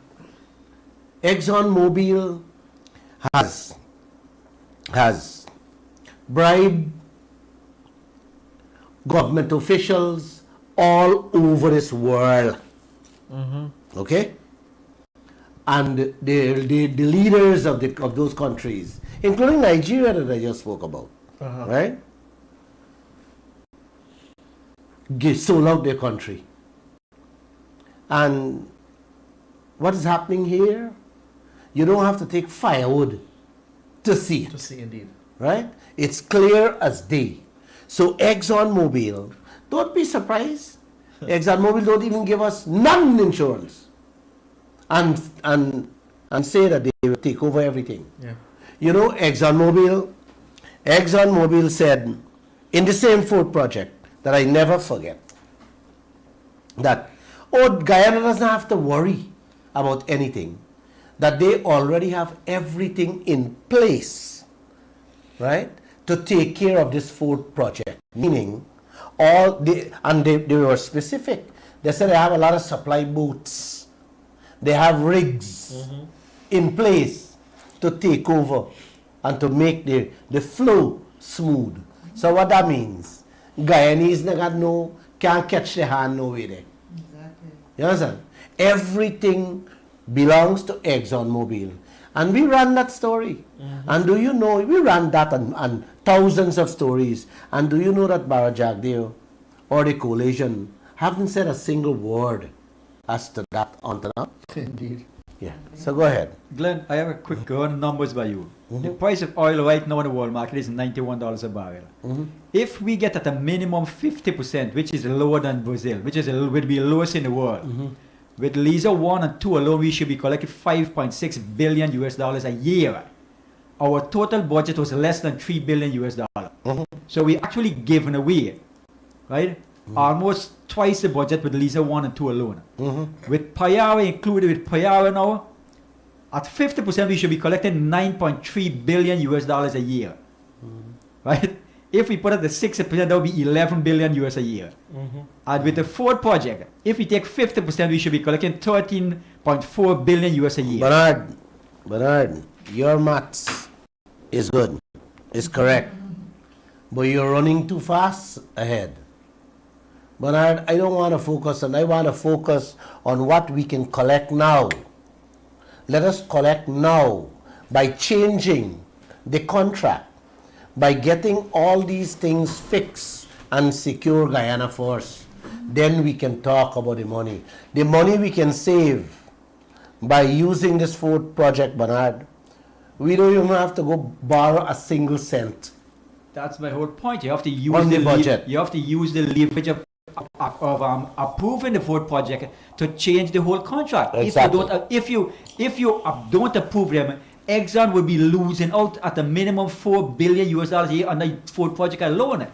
ExxonMobil has bribed government officials all over this world. Okay? And the leaders of those countries, including Nigeria that I just spoke about, right? Sold out their country. And what is happening here? You don't have to take firewood to see it. To see, indeed. Right? It's clear as day. So ExxonMobil, don't be surprised. ExxonMobil don't even give us non-insurance and say that they will take over everything. Yeah. You know, ExxonMobil said in the same Ford project that I never forget that, Guyana doesn't have to worry about anything, that they already have everything in place, right, to take care of this Ford project. Meaning, they were specific. They said they have a lot of supply boats. They have rigs in place to take over and to make the flow smooth. So what that means, Guyanese can't catch the hand no way there. Exactly. You understand? Everything belongs to ExxonMobil. And we ran that story. And do you know, we ran that and thousands of stories. And do you know that Barajagdeo or the coalition haven't said a single word as to that until now? Indeed. Yeah. So go ahead. Glenn, I have a quick run numbers by you. The price of oil right now in the world market is $91 a barrel. If we get at a minimum 50%, which is lower than Brazil, which is would be lowest in the world, with Lisa 1 and 2 alone, we should be collecting $5.6 billion a year. Our total budget was less than $3 billion. So we actually given away, right? Almost twice the budget with Lisa 1 and 2 alone. With Payara included, with Payara now, at 50% we should be collecting $9.3 billion a year. Right? If we put it at 60%, that would be $11 billion a year. And with the Ford project, if we take 50%, we should be collecting $13.4 billion a year. Bernard, your maths is good. It's correct. But you're running too fast ahead. Bernard, I don't want to focus on, I want to focus on what we can collect now. Let us collect now by changing the contract, by getting all these things fixed and secure Guyana first. Then we can talk about the money. The money we can save by using this Ford project, Bernard, we don't even have to go borrow a single cent. That's my whole point. You have to use On the budget. You have to use the leverage of approving the Ford project to change the whole contract. Exactly. If you don't approve them, Exxon will be losing out at a minimum $4 billion a year on the Ford project alone.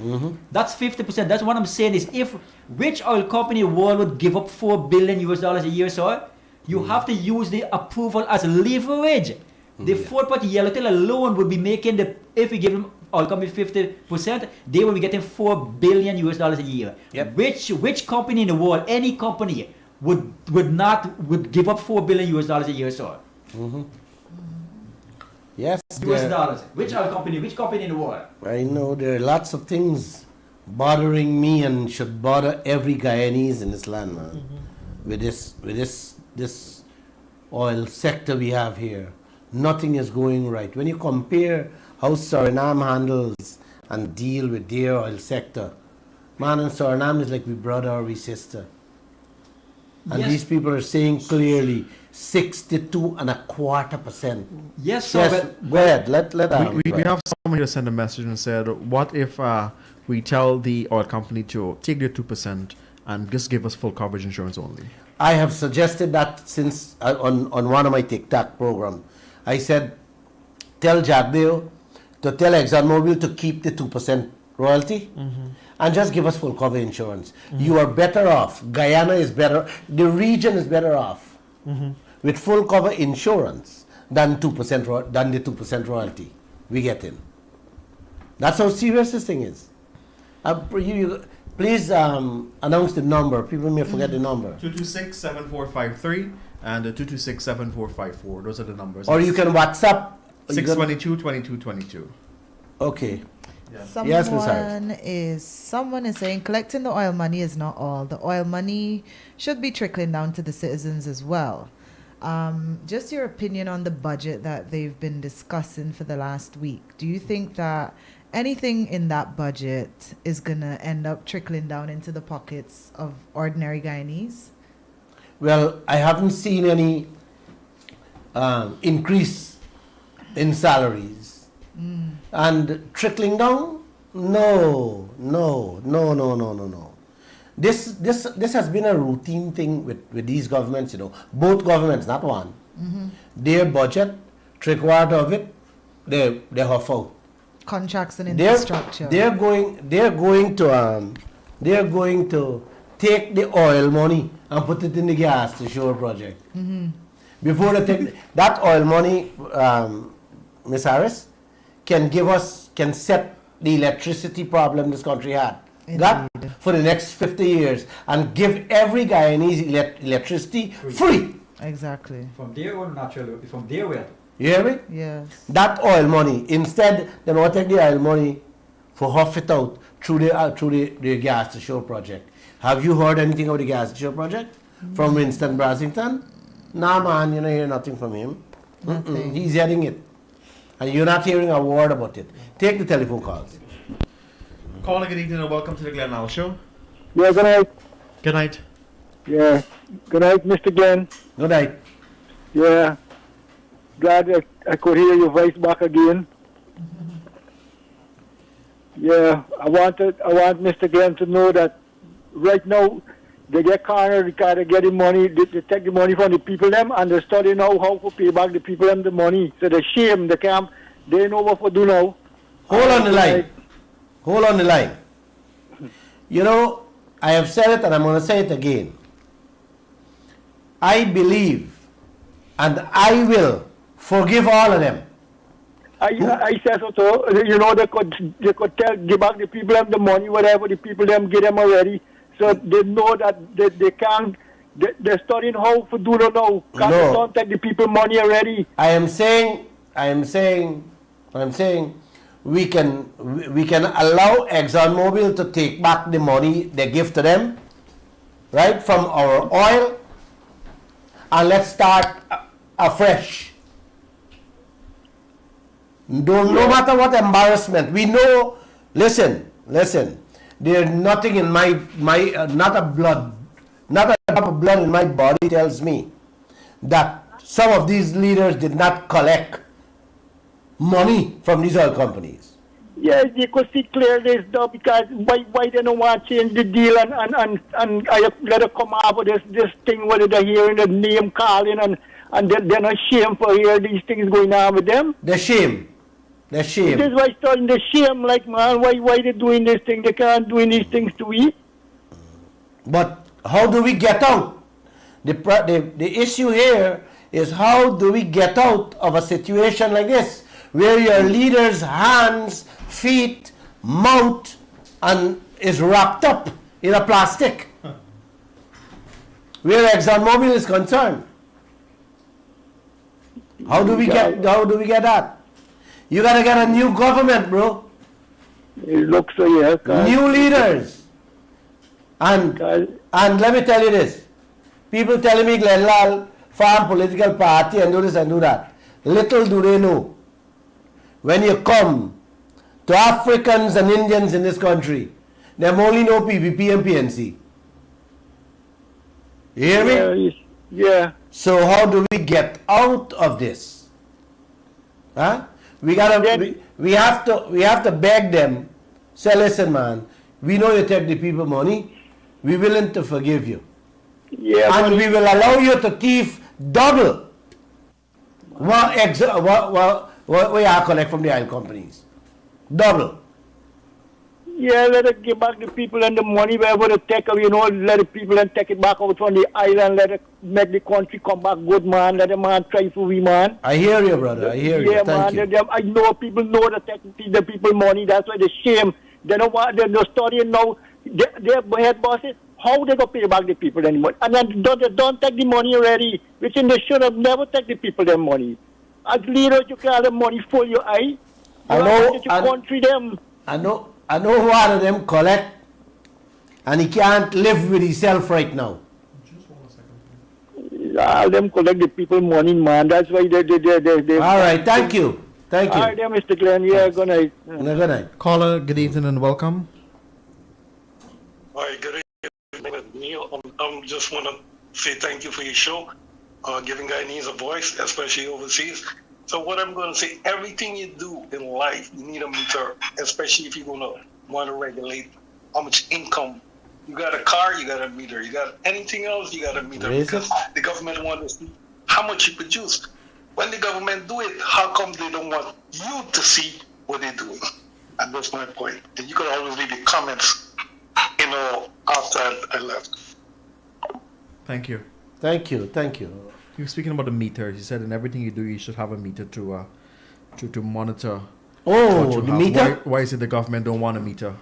That's 50%. That's what I'm saying is, if which oil company in the world would give up $4 billion a year, sir? You have to use the approval as leverage. The Ford project Yellowtail alone would be making if we give them oil company 50%, they will be getting $4 billion a year. Yep. Which company in the world, any company, would give up $4 billion a year, sir? Yes. US dollars. Which oil company? Which company in the world? I know there are lots of things bothering me and should bother every Guyanese in this land, man. With this oil sector we have here, nothing is going right. When you compare how Suriname handles and deal with their oil sector, man, in Suriname is like we brother or we sister. And Yes. these people are saying clearly 62.25%. Yes, sir. Yes, But go ahead. Let We go ahead. have someone here sent a message and said, what if we tell the oil company to take their 2% and just give us full coverage insurance only? I have suggested that since on one of my TikTok program. I said, tell Jagdeo to tell ExxonMobil to keep the 2% royalty and just give us full cover insurance. You are better off. Guyana is better. The region is better off with full cover insurance than 2% than the 2% royalty we get in. That's how serious this thing is. Please announce the number. People may forget the number. 226-7453 and 226-7454. Those are the numbers. Or you can WhatsApp. 622-2222. Okay. Yeah. Yes, Ms. Harris. Someone is saying collecting the oil money is not all. The oil money should be trickling down to the citizens as well. Just your opinion on the budget that they've been discussing for the last week. Do you think that anything in that budget is going to end up trickling down into the pockets of ordinary Guyanese? Well, I haven't seen any increase in salaries. And trickling down? No. This has been a routine thing with these governments, Both governments, not one. Their budget, 3/4 of it, they huff out. Contracts and infrastructure. They're going to take the oil money and put it in the gas to shore project. Before they take that oil money, Ms. Harris, can set the electricity problem this country had. That for the next 50 years and give every Guyanese electricity free. Exactly. From their own natural, from their well. You hear me? Yes. That oil money. Instead, they want to take the oil money for huff it out through the gas to shore project. Have you heard anything about the gas to shore project from Winston Brasington? Nah, man, you don't hear nothing from him. Nothing. He's heading it. And you're not hearing a word about it. Take the telephone calls. Caller, good evening and welcome to the Glenn Lall Show. Yeah, good night. Good night. Yeah, good night, Mr. Glenn. Good night. Yeah, glad that I could hear your voice back again. Yeah, I want Mr. Glenn to know that right now they get cornered because they get the money, they take the money from the people them and they study now how to pay back the people them the money. So they shame, they know what to do now. Hold on the line. Hold on the line. I have said it and I'm going to say it again. I believe and I will forgive all of them. I said so too. They could give back the people them the money, whatever the people them give them already. So they know that they can't. They're studying how to do it now. Can't they don't take the people money already? I am saying we can allow ExxonMobil to take back the money they give to them, right, from our oil, and let's start afresh. No matter what embarrassment, we know. Listen. There's nothing in my not a drop of blood in my body tells me that some of these leaders did not collect money from these oil companies. Yes, you could see clearly now because why they don't want to change the deal and I let it come out with this thing where they're hearing the name calling and they're not ashamed for hearing these things going on with them. They're shame. This is why starting the shame, like, man, why they doing this thing? They can't doing these things to eat. But how do we get out? The issue here is how do we get out of a situation like this, where your leader's hands, feet, mouth, and is wrapped up in a plastic, where ExxonMobil is concerned. How do we get that? You gotta get a new government, bro. It looks so, yeah. New leaders. And let me tell you this. People telling me Glenn Lall farm political party and do this and do that. Little do they know. When you come to Africans and Indians in this country, they only know PPP and PNC. You hear me? Yeah. So how do we get out of this? Huh? We have to beg them. Say, listen, man, we know you take the people money. We're willing to forgive you. Yeah. And we will allow you to thief double what we are collect from the oil companies. Double. Yeah, let it give back the people and the money wherever they take, let the people and take it back out from the island, let it make the country come back good, man. Let the man try for we, man. I hear you, brother. I hear you. Yeah, Thank man. you. I know people know that take the people money. That's why they They don't want. They're not studying now. Their head bosses. How they gonna pay back the people anymore? And then don't take the money already. Which in they should have never take the people their money. As leaders, you can have the money for your eye. I know. You country them. I know one of them collect, and he can't live with himself right now. All them collect the people money, man. That's why they. All right, thank you. Thank you. All right, there, Mr. Glenn. Yeah, good night. Good night. Caller, good evening and welcome. Hi, good evening, Neil. Just want to say thank you for your show, giving Guyanese a voice, especially overseas. So what I'm going to say, everything you do in life, you need a meter, especially if you're going to want to regulate how much income. You got a car, you got a meter. You got anything else, you got a meter. Because the government wants to see how much you produce. When the government do it, how come they don't want you to see what they're doing? And that's my point. And you can always leave your comments, after I left. Thank you. Thank you. You were speaking about the meter. You said in everything you do, you should have a meter to monitor. Oh, the meter? Why is it the government don't want a meter?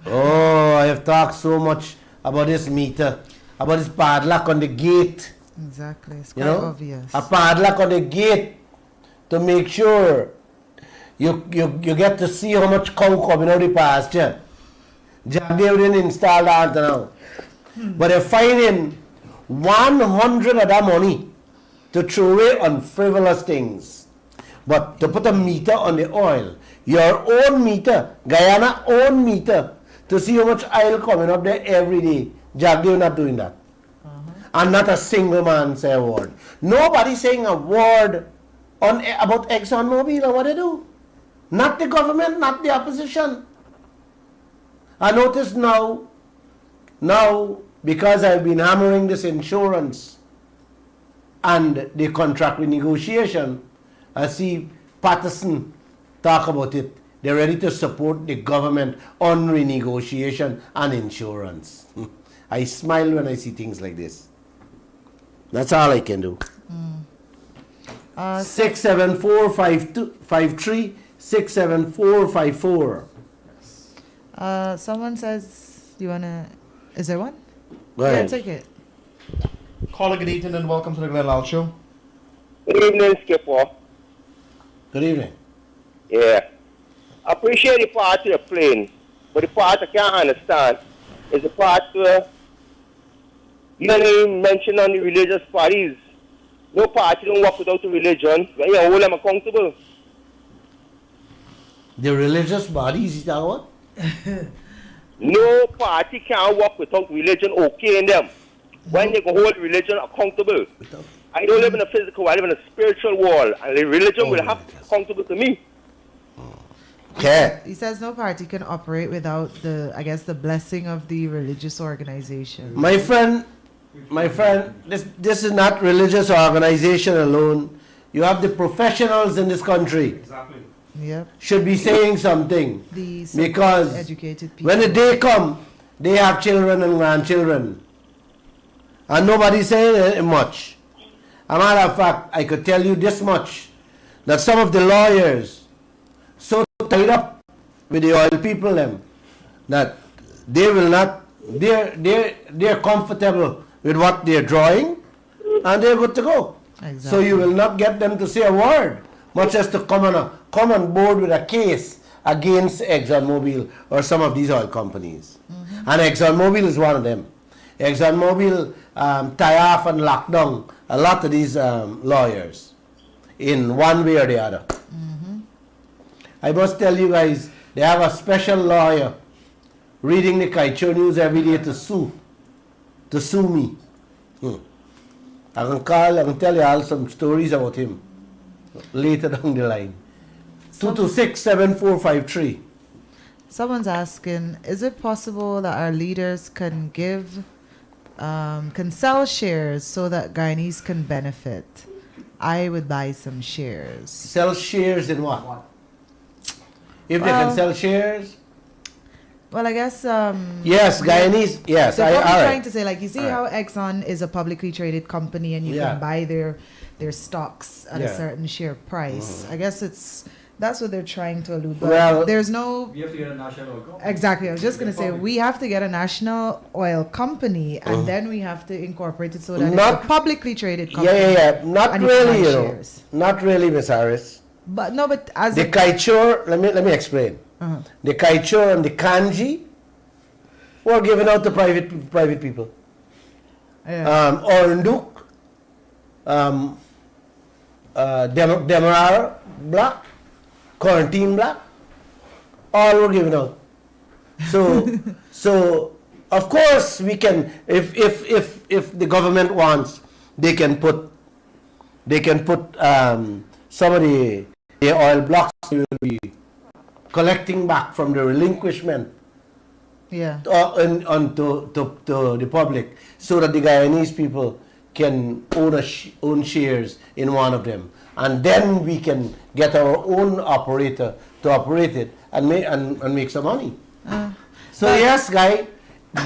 Oh, I have talked so much about this meter, about this padlock on the gate. Exactly. It's quite obvious. A padlock on the gate to make sure you get to see how much cow coming out of the pasture. Jack didn't install that now. But they're finding 100 of that money to throw away on frivolous things. But to put a meter on the oil, your own meter, Guyana own meter, to see how much oil coming up there every day. Jack, they're not doing that. And not a single man say a word. Nobody saying a word about ExxonMobil and what they do. Not the government, not the opposition. I notice now, because I've been hammering this insurance and the contract renegotiation, I see Patterson talk about it. They're ready to support the government on renegotiation and insurance. I smile when I see things like this. That's all I can do. 674-53, 674-54. Someone says, you want to... Is there one? Go ahead. Yeah, take it. Caller, good evening and welcome to the Lall Show. Good evening, Skipper. Good evening. Yeah. I appreciate the part you're playing, but the part I can't understand is the part where you don't mention on the religious parties. No party don't work without a religion. When you hold them accountable. The religious bodies, is that what? No party can work without religion okay in them. When they can hold religion accountable. I don't live in a physical, I live in a spiritual world, and the religion will have to be accountable to me. Okay. He says no party can operate without the blessing of the religious organization. My friend, this is not religious organization alone. You have the professionals in this country. Exactly. Yep. Should be saying something. Because educated people. when the day come, they have children and grandchildren. And nobody's saying much. As a matter of fact, I could tell you this much, that some of the lawyers so tied up with the oil people them that they will not, they're comfortable with what they're drawing and they're good to go. Exactly. So you will not get them to say a word, much as to come on board with a case against ExxonMobil or some of these oil companies. And ExxonMobil is one of them. ExxonMobil tie off and lock down a lot of these lawyers in one way or the other. I must tell you guys, they have a special lawyer reading the Kaieteur News every day to sue me. I can tell you all some stories about him later down the line. 226-7453. Someone's asking, is it possible that our leaders can sell shares so that Guyanese can benefit? I would buy some shares. Sell shares in what? If they can sell shares? Well, I guess... yes, Guyanese, yes. They're probably all right. trying to say, like, you see how Exxon is a publicly traded company and you can buy their stocks at a certain share price. I guess it's That's what they're trying to allude. But Well- there's no We have to get a national oil company. exactly. I was just gonna say we have to get a national oil company, and then we have to incorporate it so that Not- it's a publicly traded Yeah, company. yeah, yeah. Not And you really, buy you know. shares. Not really, Miss Harris. But no, but as The a, Kaieteur, let me explain. Uh-huh. The Kaieteur and the Kanji were given out to private people. yeah. Ornduk, Demerara Black, Quarantine Black, all were given out. So of course we can, if the government wants, they can put some of the oil blocks we will be collecting back from the relinquishment yeah. to the public, so that the Guyanese people can own shares in one of them, and then we can get our own operator to operate it and make some money. So yes, Guy,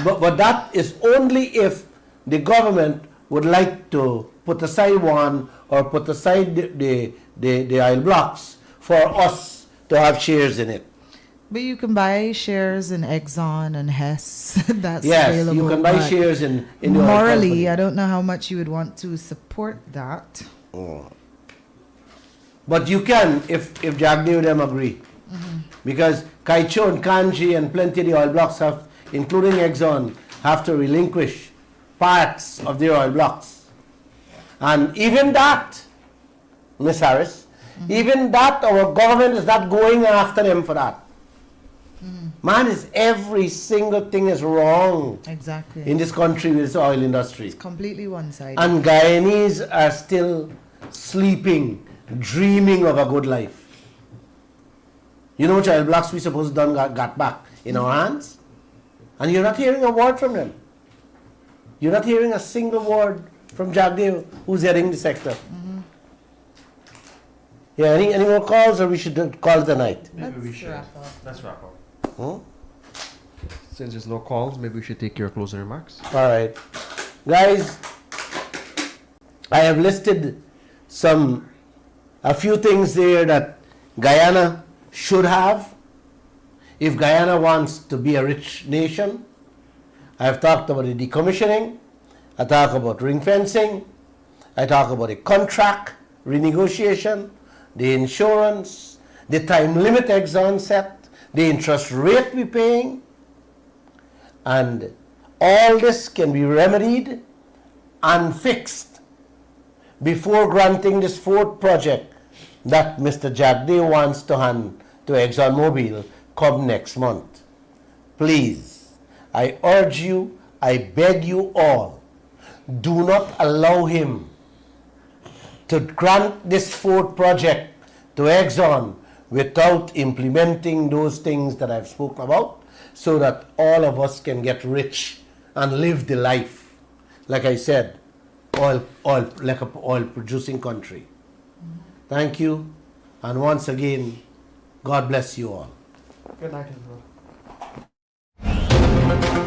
but that is only if the government would like to put aside one or put aside the oil blocks for us to have shares in it. But you can buy shares in Exxon and Hess. That's Yes, available. you can buy but shares in the oil morally, company. I don't know how much you would want to support that. But you can if Jagdev them agree. Because Kaieteur and Kanji and plenty of the oil blocks have, including Exxon, have to relinquish parts of their oil blocks. And even that, Miss Harris, even that our government is not going after them for that. Man, is every single thing is wrong Exactly. in this country with this oil industry. It's completely one-sided. And Guyanese are still sleeping, dreaming of a good life. You know which oil blocks we supposed to got back in our hands? And you're not hearing a word from them. You're not hearing a single word from Jagdev, who's heading the sector. Yeah, any more calls, or we should call it a night? Maybe we Let's should. wrap up. Let's wrap up. Hmm? Since there's no calls, maybe we should take your closing remarks. All right. Guys, I have listed a few things there that Guyana should have if Guyana wants to be a rich nation. I have talked about the decommissioning. I talk about ring fencing. I talk about the contract renegotiation, the insurance, the time limit Exxon set, the interest rate we're paying. And all this can be remedied and fixed before granting this fourth project that Mr. Jagdev wants to hand to ExxonMobil come next month. Please, I urge you, I beg you all, do not allow him to grant this fourth project to Exxon without implementing those things that I've spoken about, so that all of us can get rich and live the life, like I said, like an oil producing country. Thank you, and once again, God bless you all. Good night, everyone.